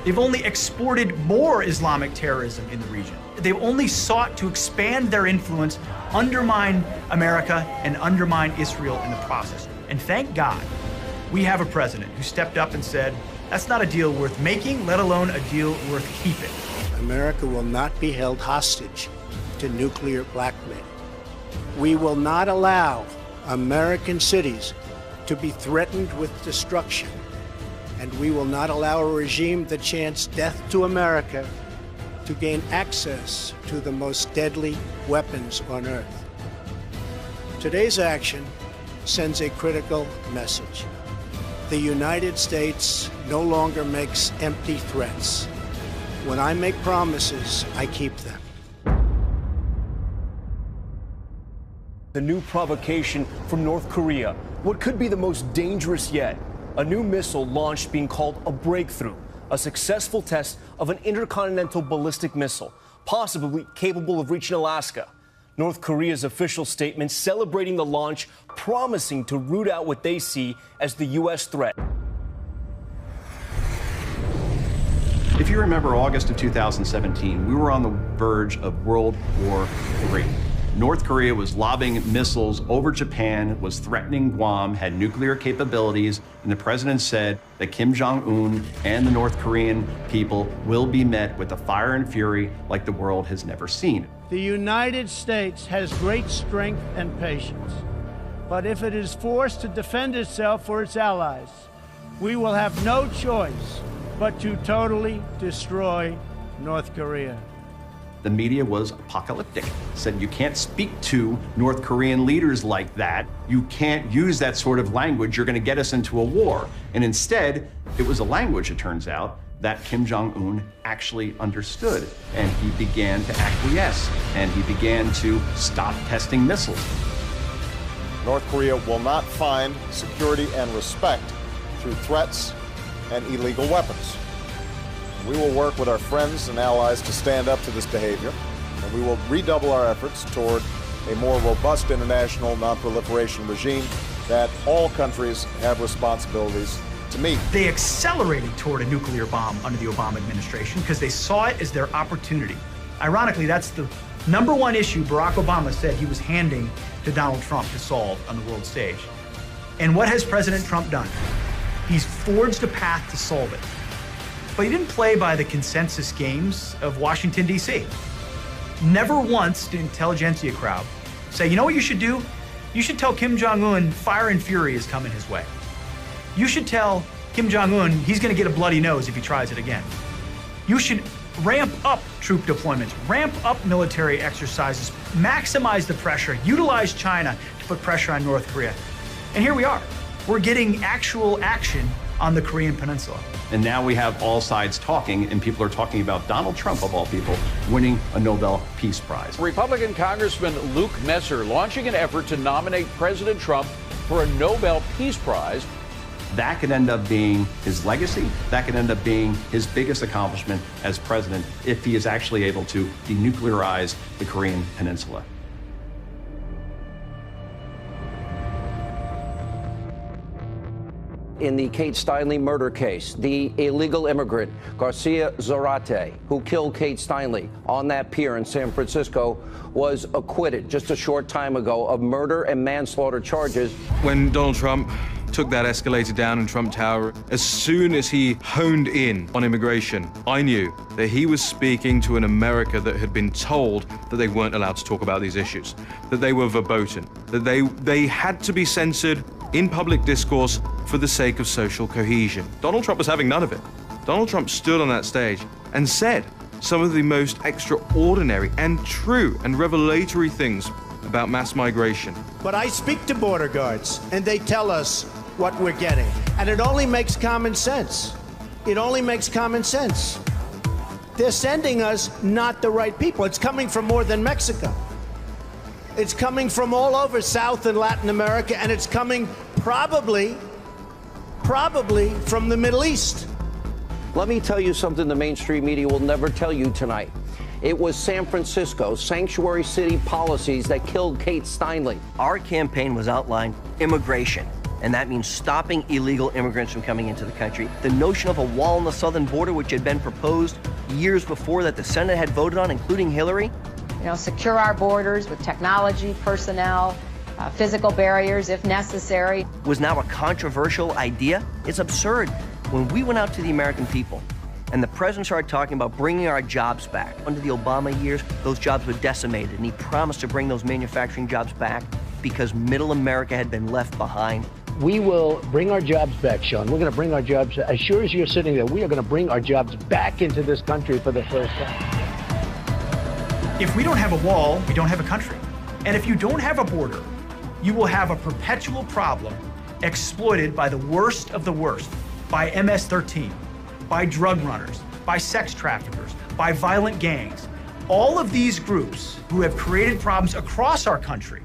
They've only exported more Islamic terrorism in the region. They've only sought to expand their influence, undermine America, and undermine Israel in the process. And thank God we have a president who stepped up and said, that's not a deal worth making, let alone a deal worth keeping. America will not be held hostage to nuclear blackmail. We will not allow American cities to be threatened with destruction. And we will not allow a regime that chants death to America to gain access to the most deadly weapons on earth. Today's action sends a critical message. The United States no longer makes empty threats. When I make promises, I keep them. The new provocation from North Korea, what could be the most dangerous yet? A new missile launched being called a breakthrough, a successful test of an intercontinental ballistic missile, possibly capable of reaching Alaska. North Korea's official statement celebrating the launch, promising to root out what they see as the U.S. threat. If you remember August of 2017, we were on the verge of World War III. North Korea was lobbing missiles over Japan, was threatening Guam, had nuclear capabilities, and the president said that Kim Jong-un and the North Korean people will be met with a fire and fury like the world has never seen. The United States has great strength and patience, but if it is forced to defend itself or its allies, we will have no choice but to totally destroy North Korea. The media was apocalyptic, said you can't speak to North Korean leaders like that. You can't use that sort of language. You're going to get us into a war. And instead, it was a language, it turns out, that Kim Jong-un actually understood. And he began to acquiesce, and he began to stop testing missiles. North Korea will not find security and respect through threats and illegal weapons. We will work with our friends and allies to stand up to this behavior, and we will redouble our efforts toward a more robust international non-proliferation regime that all countries have responsibilities to meet. They accelerated toward a nuclear bomb under the Obama administration because they saw it as their opportunity. Ironically, that's the #1 issue Barack Obama said he was handing to Donald Trump to solve on the world stage. And what has President Trump done? He's forged a path to solve it. But he didn't play by the consensus games of Washington, D.C. Never once did intelligentsia crowd say, you know what you should do? You should tell Kim Jong-un fire and fury is coming his way. You should tell Kim Jong-un he's going to get a bloody nose if he tries it again. You should ramp up troop deployments, ramp up military exercises, maximize the pressure, utilize China to put pressure on North Korea. And here we are. We're getting actual action on the Korean Peninsula. And now we have all sides talking, and people are talking about Donald Trump, of all people, winning a Nobel Peace Prize. Republican Congressman Luke Messer launching an effort to nominate President Trump for a Nobel Peace Prize. That could end up being his legacy. That could end up being his biggest accomplishment as president if he is actually able to denuclearize the Korean Peninsula. In the Kate Steinle murder case, the illegal immigrant Garcia Zarate, who killed Kate Steinle on that pier in San Francisco, was acquitted just a short time ago of murder and manslaughter charges. When Donald Trump took that escalator down in Trump Tower, as soon as he honed in on immigration, I knew that he was speaking to an America that had been told that they weren't allowed to talk about these issues, that they were verboten, that they had to be censored in public discourse for the sake of social cohesion. Donald Trump was having none of it. Donald Trump stood on that stage and said some of the most extraordinary and true and revelatory things about mass migration. But I speak to border guards, and they tell us what we're getting. And it only makes common sense. It only makes common sense. They're sending us not the right people. It's coming from more than Mexico. It's coming from all over South and Latin America, and it's coming probably from the Middle East. Let me tell you something the mainstream media will never tell you tonight. It was San Francisco sanctuary city policies that killed Kate Steinle. Our campaign was outlined immigration, and that means stopping illegal immigrants from coming into the country. The notion of a wall on the southern border, which had been proposed years before that the Senate had voted on, including Hillary. You know, secure our borders with technology, personnel, physical barriers if necessary. Was now a controversial idea. It's absurd. When we went out to the American people and the president started talking about bringing our jobs back, under the Obama years, those jobs were decimated, and he promised to bring those manufacturing jobs back because middle America had been left behind. We will bring our jobs back, Sean. We're going to bring our jobs, as sure as you're sitting there, we are going to bring our jobs back into this country for the first time. If we don't have a wall, we don't have a country. And if you don't have a border, you will have a perpetual problem exploited by the worst of the worst, by MS-13, by drug runners, by sex traffickers, by violent gangs. All of these groups who have created problems across our country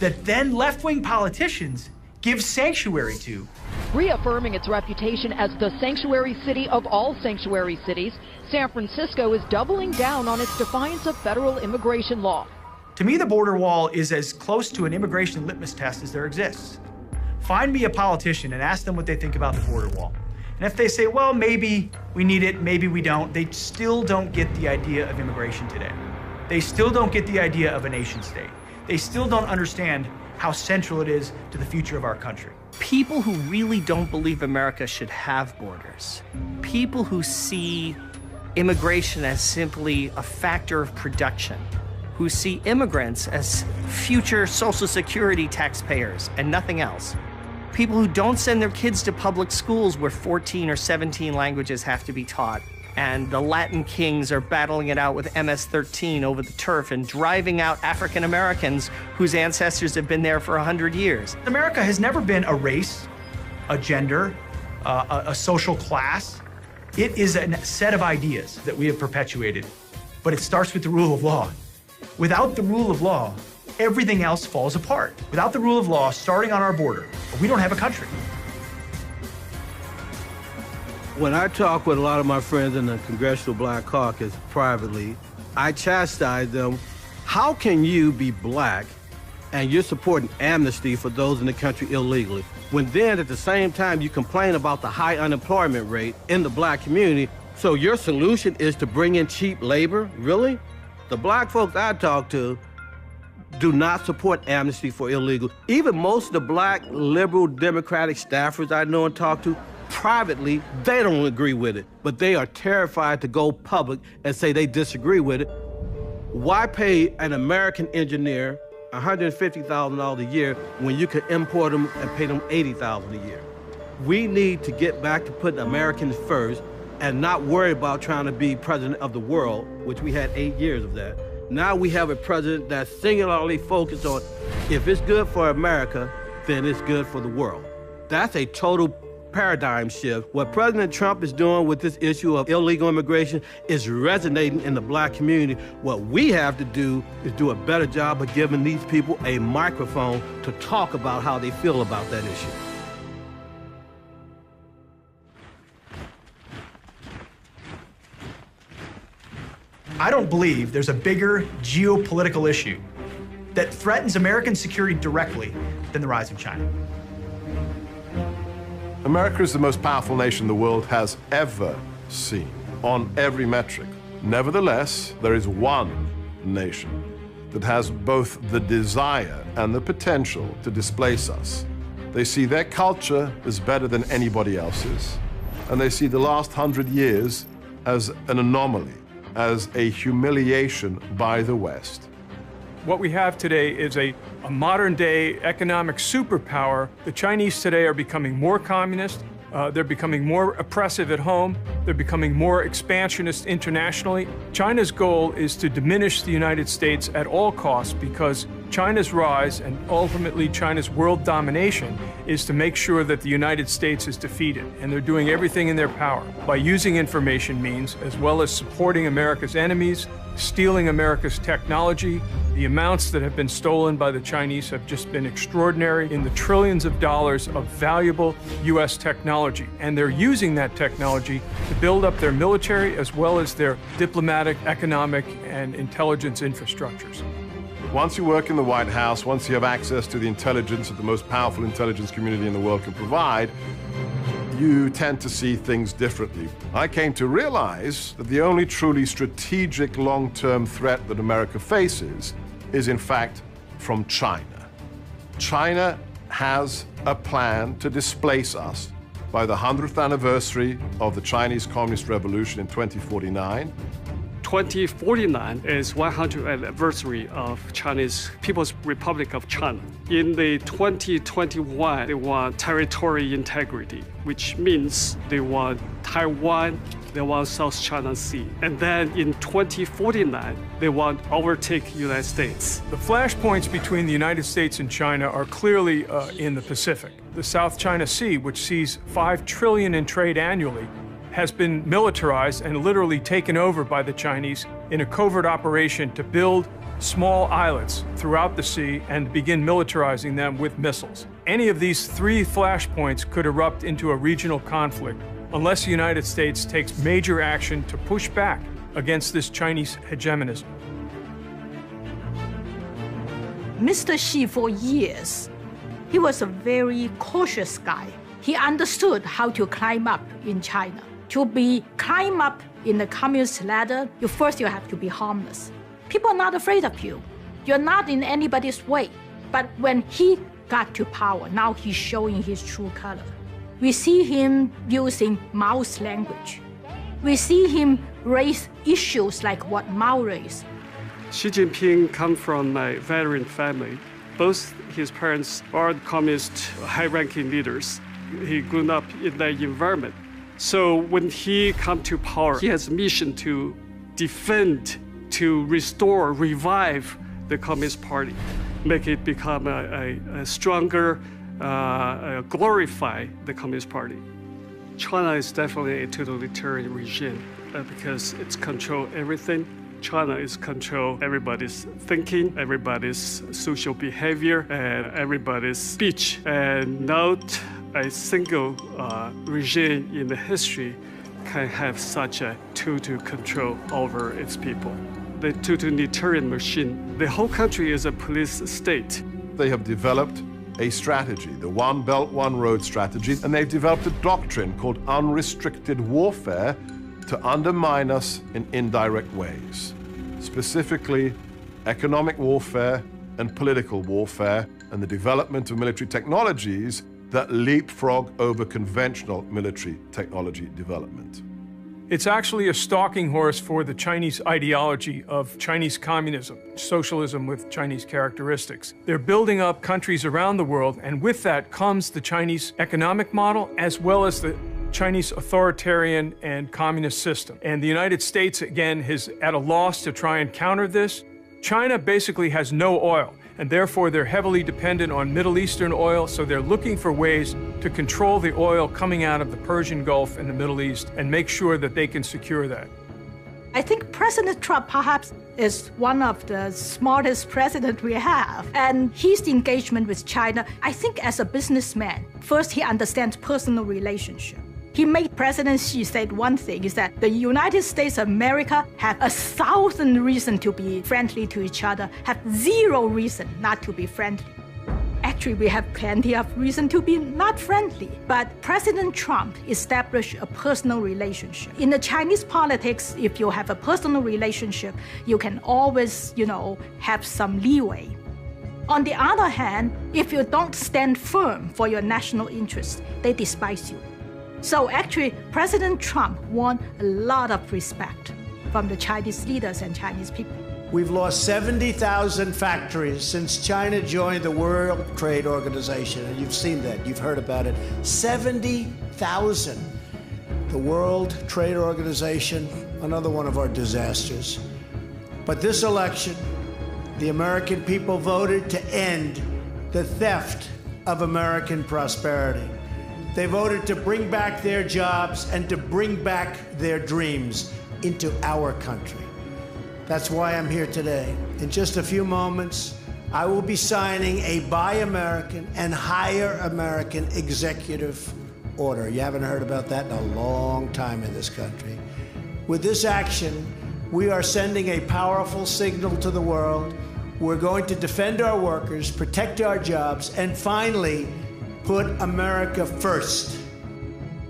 that then left-wing politicians give sanctuary to. Reaffirming its reputation as the sanctuary city of all sanctuary cities, San Francisco is doubling down on its defiance of federal immigration law. To me, the border wall is as close to an immigration litmus test as there exists. Find me a politician and ask them what they think about the border wall. And if they say, well, maybe we need it, maybe we don't, they still don't get the idea of immigration today. They still don't get the idea of a nation state. They still don't understand how central it is to the future of our country. People who really don't believe America should have borders, people who see immigration as simply a factor of production, who see immigrants as future Social Security taxpayers and nothing else, people who don't send their kids to public schools where 14 or 17 languages have to be taught, and the Latin kings are battling it out with MS-13 over the turf and driving out African Americans whose ancestors have been there for 100 years. America has never been a race, a gender, a social class. It is a set of ideas that we have perpetuated, but it starts with the rule of law. Without the rule of law, everything else falls apart. Without the rule of law starting on our border, we don't have a country. When I talk with a lot of my friends in the Congressional Black Caucus privately, I chastise them. How can you be black and you're supporting amnesty for those in the country illegally, when then at the same time you complain about the high unemployment rate in the black community? So your solution is to bring in cheap labor? Really? The black folks I talk to do not support amnesty for illegal. Even most of the black liberal Democratic staffers I know and talk to, privately, they don't agree with it, but they are terrified to go public and say they disagree with it. Why pay an American engineer $150,000 a year when you can import them and pay them $80,000 a year? We need to get back to putting Americans first and not worry about trying to be president of the world, which we had 8 years of that. Now we have a president that's singularly focused on, if it's good for America, then it's good for the world. That's a total paradigm shift. What President Trump is doing with this issue of illegal immigration is resonating in the black community. What we have to do is do a better job of giving these people a microphone to talk about how they feel about that issue. I don't believe there's a bigger geopolitical issue that threatens American security directly than the rise of China. America is the most powerful nation the world has ever seen, on every metric. Nevertheless, there is one nation that has both the desire and the potential to displace us. They see their culture as better than anybody else's, and they see the last 100 years as an anomaly, as a humiliation by the West. What we have today is a modern-day economic superpower. The Chinese today are becoming more communist. They're becoming more oppressive at home. They're becoming more expansionist internationally. China's goal is to diminish the United States at all costs, because China's rise and ultimately China's world domination is to make sure that the United States is defeated. And they're doing everything in their power by using information means, as well as supporting America's enemies, stealing America's technology. The amounts that have been stolen by the Chinese have just been extraordinary, in the trillions of dollars of valuable U.S. technology. And they're using that technology to build up their military as well as their diplomatic, economic, and intelligence infrastructures. Once you work in the White House, once you have access to the intelligence that the most powerful intelligence community in the world can provide, you tend to see things differently. I came to realize that the only truly strategic long-term threat that America faces is, in fact, from China. China has a plan to displace us by the 100th anniversary of the Chinese Communist Revolution in 2049. 2049 is 100th anniversary of Chinese People's Republic of China. In the 2021, they want territory integrity, which means they want Taiwan, they want South China Sea. And then in 2049, they want to overtake United States. The flashpoints between the United States and China are clearly in the Pacific. The South China Sea, which sees $5 trillion in trade annually, has been militarized and literally taken over by the Chinese in a covert operation to build small islets throughout the sea and begin militarizing them with missiles. Any of these three flashpoints could erupt into a regional conflict unless the United States takes major action to push back against this Chinese hegemonism. Mr. Xi, for years, he was a very cautious guy. He understood how to climb up in China. To climb up in the communist ladder, you have to be harmless. People are not afraid of you. You're not in anybody's way. But when he got to power, now he's showing his true color. We see him using Mao's language. We see him raise issues like what Mao raised. Xi Jinping comes from a veteran family. Both his parents are communist high-ranking leaders. He grew up in that environment. So when he comes to power, he has a mission to defend, to restore, revive the Communist Party, make it become a stronger, glorify the Communist Party. China is definitely a totalitarian regime because it's control everything. China is control everybody's thinking, everybody's social behavior, and everybody's speech. And not a single regime in the history can have such a total control over its people. The totalitarian machine, the whole country is a police state. They have developed a strategy, the One Belt, One Road strategy, and they've developed a doctrine called unrestricted warfare to undermine us in indirect ways, specifically economic warfare and political warfare and the development of military technologies that leapfrog over conventional military technology development. It's actually a stalking horse for the Chinese ideology of Chinese communism, socialism with Chinese characteristics. They're building up countries around the world, and with that comes the Chinese economic model as well as the Chinese authoritarian and communist system. And the United States, again, is at a loss to try and counter this. China basically has no oil, and therefore they're heavily dependent on Middle Eastern oil, so they're looking for ways to control the oil coming out of the Persian Gulf and the Middle East and make sure that they can secure that. I think President Trump perhaps is one of the smartest presidents we have. And his engagement with China, I think as a businessman, first he understands personal relationship. He made President Xi said one thing, is that the United States of America have 1,000 reasons to be friendly to each other, have 0 reason not to be friendly. Actually, we have plenty of reason to be not friendly. But President Trump established a personal relationship. In the Chinese politics, if you have a personal relationship, you can always, have some leeway. On the other hand, if you don't stand firm for your national interests, they despise you. So actually, President Trump won a lot of respect from the Chinese leaders and Chinese people. We've lost 70,000 factories since China joined the World Trade Organization, and you've seen that, you've heard about it. 70,000. The World Trade Organization, another one of our disasters. But this election, the American people voted to end the theft of American prosperity. They voted to bring back their jobs and to bring back their dreams into our country. That's why I'm here today. In just a few moments, I will be signing a Buy American and Hire American executive order. You haven't heard about that in a long time in this country. With this action, we are sending a powerful signal to the world. We're going to defend our workers, protect our jobs, and finally, put America first.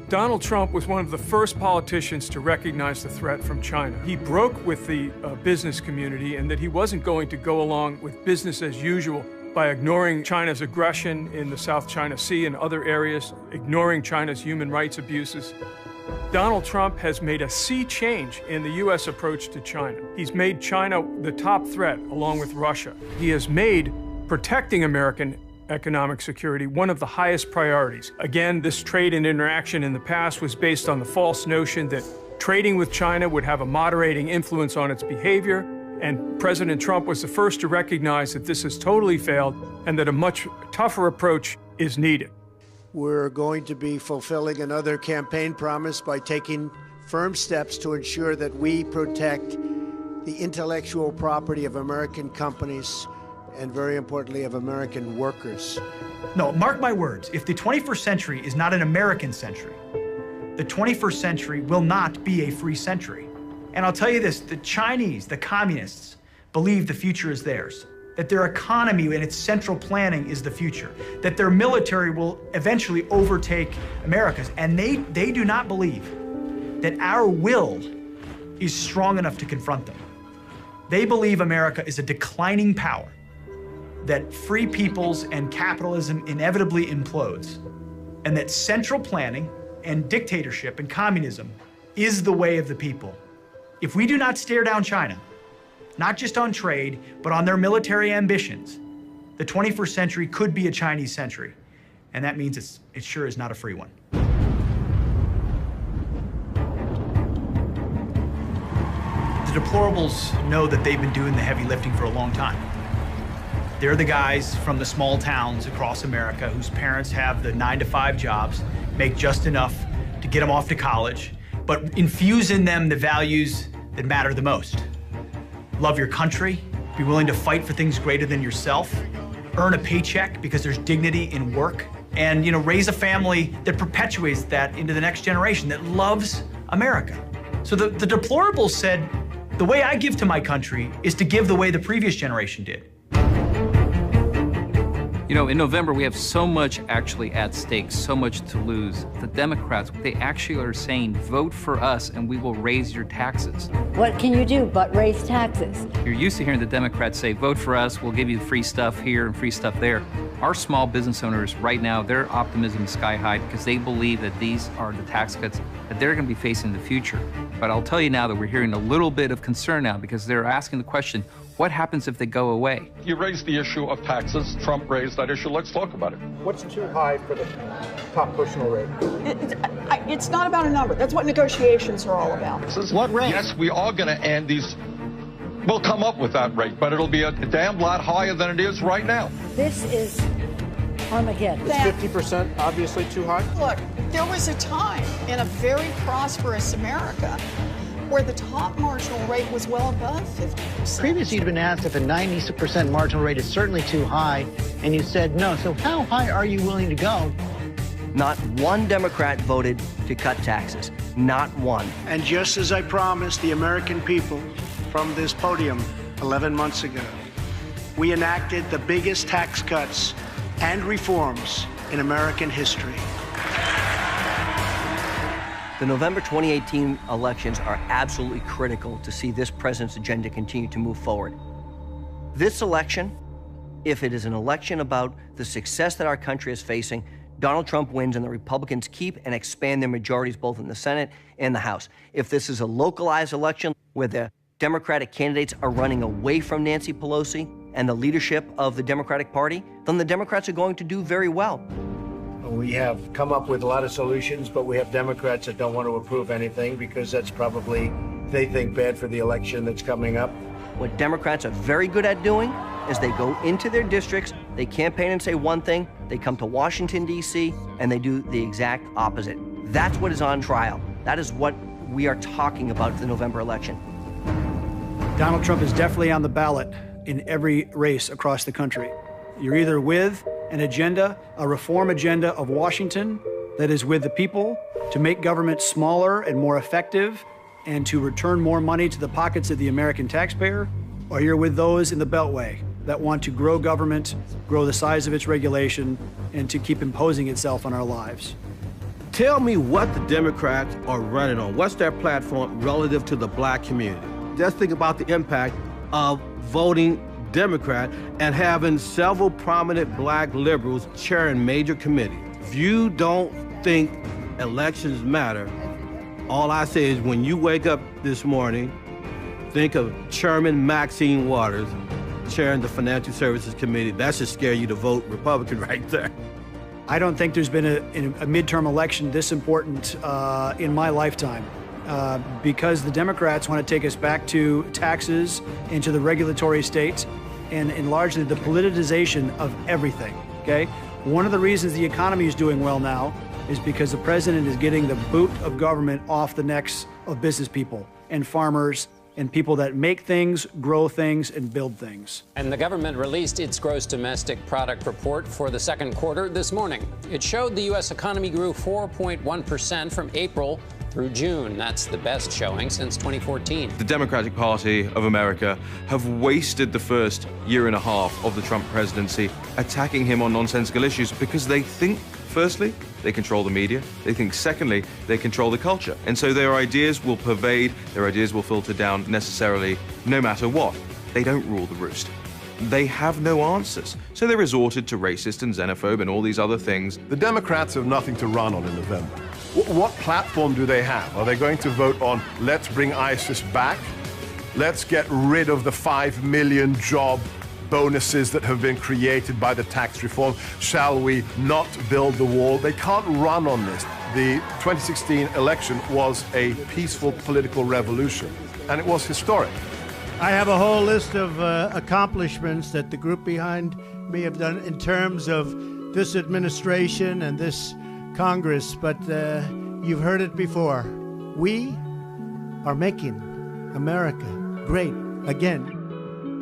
Donald Trump was one of the first politicians to recognize the threat from China. He broke with the business community and that he wasn't going to go along with business as usual by ignoring China's aggression in the South China Sea and other areas, ignoring China's human rights abuses. Donald Trump has made a sea change in the U.S. approach to China. He's made China the top threat, along with Russia. He has made protecting American economic security one of the highest priorities. Again, this trade and interaction in the past was based on the false notion that trading with China would have a moderating influence on its behavior, and President Trump was the first to recognize that this has totally failed and that a much tougher approach is needed. We're going to be fulfilling another campaign promise by taking firm steps to ensure that we protect the intellectual property of American companies and, very importantly, of American workers. No, mark my words, if the 21st century is not an American century, the 21st century will not be a free century. And I'll tell you this, the Chinese, the communists, believe the future is theirs, that their economy and its central planning is the future, that their military will eventually overtake America's, and they do not believe that our will is strong enough to confront them. They believe America is a declining power, that free peoples and capitalism inevitably implodes, and that central planning and dictatorship and communism is the way of the people. If we do not stare down China, not just on trade, but on their military ambitions, the 21st century could be a Chinese century, and that means it sure is not a free one. The deplorables know that they've been doing the heavy lifting for a long time. They're the guys from the small towns across America whose parents have the 9-to-5 jobs, make just enough to get them off to college, but infuse in them the values that matter the most. Love your country, be willing to fight for things greater than yourself, earn a paycheck because there's dignity in work, and raise a family that perpetuates that into the next generation that loves America. So the deplorables said, the way I give to my country is to give the way the previous generation did. In November, we have so much actually at stake, so much to lose. The Democrats, they actually are saying, vote for us and we will raise your taxes. What can you do but raise taxes? You're used to hearing the Democrats say, vote for us, we'll give you free stuff here and free stuff there. Our small business owners right now, their optimism is sky high because they believe that these are the tax cuts that they're going to be facing in the future. But I'll tell you now that we're hearing a little bit of concern now because they're asking the question, what happens if they go away? You raised the issue of taxes. Trump raised that issue. Let's talk about it. What's too high for the top personal rate? It's not about a number. That's what negotiations are all about. What rate? Yes, we are going to end these. We'll come up with that rate, but it'll be a damn lot higher than it is right now. This is Armageddon. Is 50% obviously too high? Look, there was a time in a very prosperous America where the top marginal rate was well above 50%. Previously, you'd been asked if a 90% marginal rate is certainly too high, and you said no. So how high are you willing to go? Not one Democrat voted to cut taxes. Not one. And just as I promised the American people from this podium 11 months ago, we enacted the biggest tax cuts and reforms in American history. The November 2018 elections are absolutely critical to see this president's agenda continue to move forward. This election, if it is an election about the success that our country is facing, Donald Trump wins and the Republicans keep and expand their majorities both in the Senate and the House. If this is a localized election where the Democratic candidates are running away from Nancy Pelosi and the leadership of the Democratic Party, then the Democrats are going to do very well. We have come up with a lot of solutions, but we have Democrats that don't want to approve anything because that's probably, they think, bad for the election that's coming up. What Democrats are very good at doing is they go into their districts, they campaign and say one thing, they come to Washington, D.C., and they do the exact opposite. That's what is on trial. That is what we are talking about for the November election. Donald Trump is definitely on the ballot in every race across the country. You're either with an agenda, a reform agenda of Washington that is with the people to make government smaller and more effective and to return more money to the pockets of the American taxpayer, or you're with those in the Beltway that want to grow government, grow the size of its regulation, and to keep imposing itself on our lives. Tell me what the Democrats are running on. What's their platform relative to the black community? Just think about the impact of voting Democrat and having several prominent black liberals chairing major committees. If you don't think elections matter, All I say is when you wake up this morning, think of Chairman Maxine Waters chairing the Financial Services Committee. That should scare you to vote Republican right there. I don't think there's been a midterm election this important in my lifetime because the Democrats want to take us back to taxes and to the regulatory states and largely the politicization of everything, okay? One of the reasons the economy is doing well now is because the president is getting the boot of government off the necks of business people and farmers and people that make things, grow things, and build things. And the government released its gross domestic product report for the second quarter this morning. It showed the U.S. economy grew 4.1% from April through June. That's the best showing since 2014. The Democratic Party of America have wasted the first year and a half of the Trump presidency attacking him on nonsensical issues because they think, firstly, they control the media. They think, secondly, they control the culture. And so their ideas will pervade, their ideas will filter down necessarily no matter what. They don't rule the roost. They have no answers. So they resorted to racist and xenophobe and all these other things. The Democrats have nothing to run on in November. What platform do they have? Are they going to vote on let's bring ISIS back? Let's get rid of the 5 million job bonuses that have been created by the tax reform? Shall we not build the wall? They can't run on this. The 2016 election was a peaceful political revolution, and it was historic. I have a whole list of accomplishments that the group behind me have done in terms of this administration and this Congress, but you've heard it before. We are making America great again.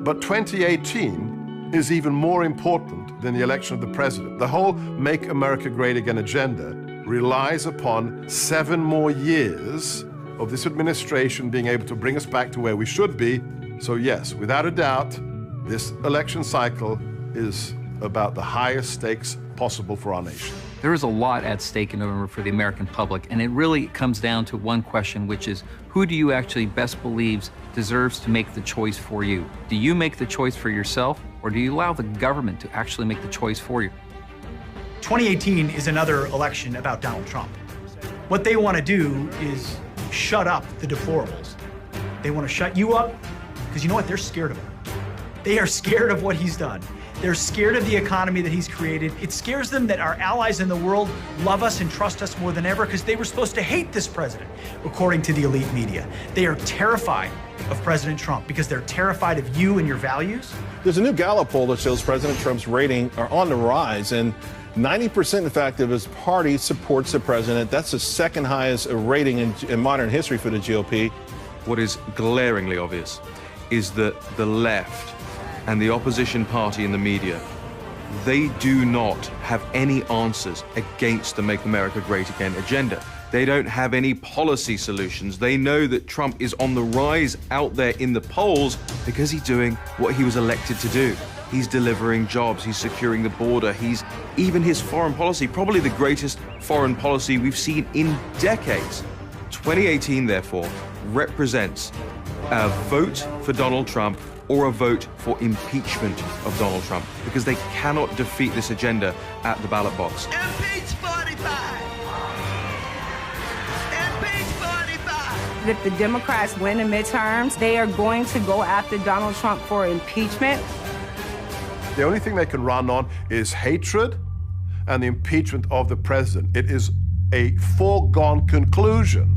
But 2018 is even more important than the election of the president. The whole Make America Great Again agenda relies upon 7 more years of this administration being able to bring us back to where we should be. So yes, without a doubt, this election cycle is about the highest stakes possible for our nation. There is a lot at stake in November for the American public, and it really comes down to one question, which is, who do you actually best believes deserves to make the choice for you? Do you make the choice for yourself, or do you allow the government to actually make the choice for you? 2018 is another election about Donald Trump. What they want to do is shut up the deplorables. They want to shut you up because you know what? They're scared of him. They are scared of what he's done. They're scared of the economy that he's created. It scares them that our allies in the world love us and trust us more than ever because they were supposed to hate this president, according to the elite media. They are terrified of President Trump because they're terrified of you and your values. There's a new Gallup poll that shows President Trump's rating are on the rise, and 90% in fact of his party supports the president. That's the second highest rating in modern history for the GOP. What is glaringly obvious is that the left and the opposition party in the media, they do not have any answers against the Make America Great Again agenda. They don't have any policy solutions. They know that Trump is on the rise out there in the polls because he's doing what he was elected to do. He's delivering jobs, he's securing the border, even his foreign policy, probably the greatest foreign policy we've seen in decades. 2018, therefore, represents a vote for Donald Trump or a vote for impeachment of Donald Trump, because they cannot defeat this agenda at the ballot box. Impeach 45! Impeach 45! If the Democrats win the midterms, they are going to go after Donald Trump for impeachment. The only thing they can run on is hatred and the impeachment of the president. It is a foregone conclusion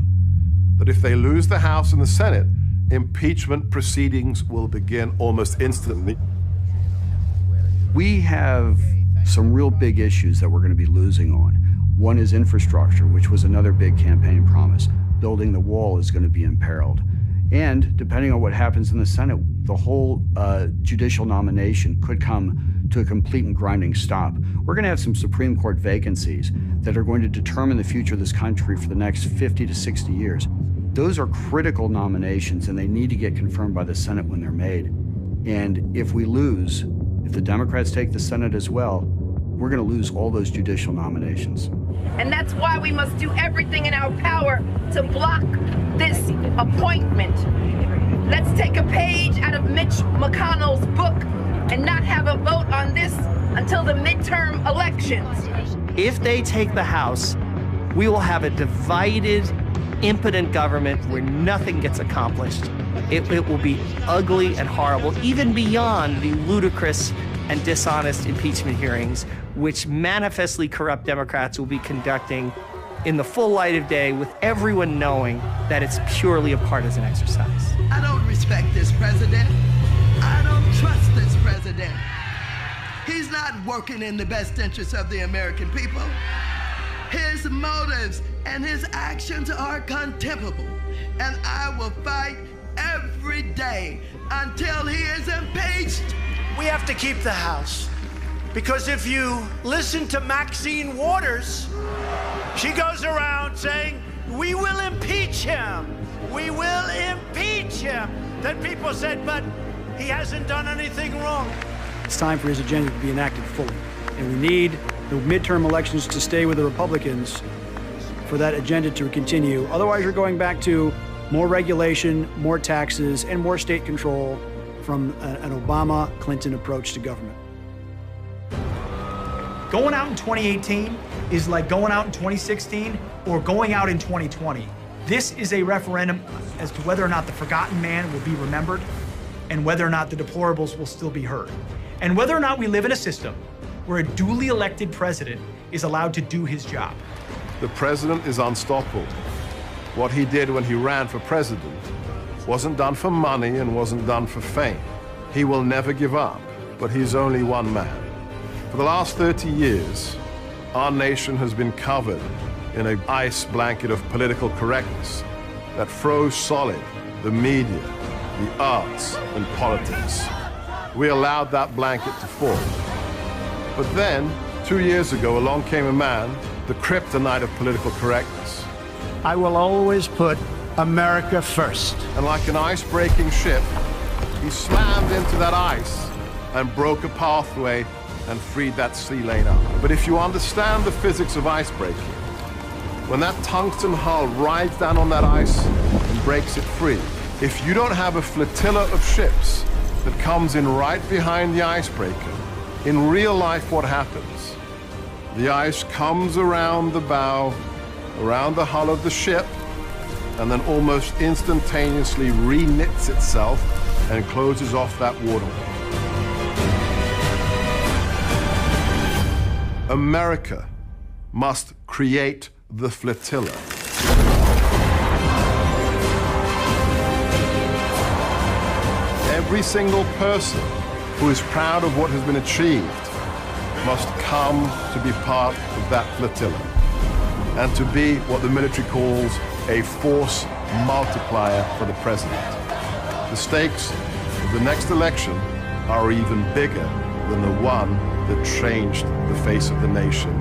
that if they lose the House and the Senate, impeachment proceedings will begin almost instantly. We have some real big issues that we're going to be losing on. One is infrastructure, which was another big campaign promise. Building the wall is going to be imperiled. And depending on what happens in the Senate, the whole judicial nomination could come to a complete and grinding stop. We're going to have some Supreme Court vacancies that are going to determine the future of this country for the next 50 to 60 years. Those are critical nominations, and they need to get confirmed by the Senate when they're made. And if we lose, if the Democrats take the Senate as well, we're going to lose all those judicial nominations. And that's why we must do everything in our power to block this appointment. Let's take a page out of Mitch McConnell's book and not have a vote on this until the midterm elections. If they take the House, we will have a divided impotent government where nothing gets accomplished. It will be ugly and horrible, even beyond the ludicrous and dishonest impeachment hearings, which manifestly corrupt Democrats will be conducting in the full light of day, with everyone knowing that it's purely a partisan exercise. I don't respect this president. I don't trust this president. He's not working in the best interest of the American people. His motives and his actions are contemptible, and I will fight every day until he is impeached. We have to keep the House, because if you listen to Maxine Waters, she goes around saying, we will impeach him. We will impeach him. Then people said, but he hasn't done anything wrong. It's time for his agenda to be enacted fully. And we need the midterm elections to stay with the Republicans for that agenda to continue. Otherwise, you're going back to more regulation, more taxes, and more state control from an Obama-Clinton approach to government. Going out in 2018 is like going out in 2016 or going out in 2020. This is a referendum as to whether or not the forgotten man will be remembered and whether or not the deplorables will still be heard. And whether or not we live in a system where a duly elected president is allowed to do his job. The president is unstoppable. What he did when he ran for president wasn't done for money and wasn't done for fame. He will never give up, but he's only one man. For the last 30 years, our nation has been covered in an ice blanket of political correctness that froze solid the media, the arts, and politics. We allowed that blanket to fall. But then, 2 years ago, along came a man, the kryptonite of political correctness. I will always put America first. And like an ice-breaking ship, he slammed into that ice and broke a pathway and freed that sea lane up. But if you understand the physics of icebreaking, when that tungsten hull rides down on that ice and breaks it free, if you don't have a flotilla of ships that comes in right behind the icebreaker, in real life what happens? The ice comes around the bow, around the hull of the ship, and then almost instantaneously re-knits itself and closes off that waterway. America must create the flotilla. Every single person who is proud of what has been achieved must come to be part of that flotilla and to be what the military calls a force multiplier for the president. The stakes of the next election are even bigger than the one that changed the face of the nation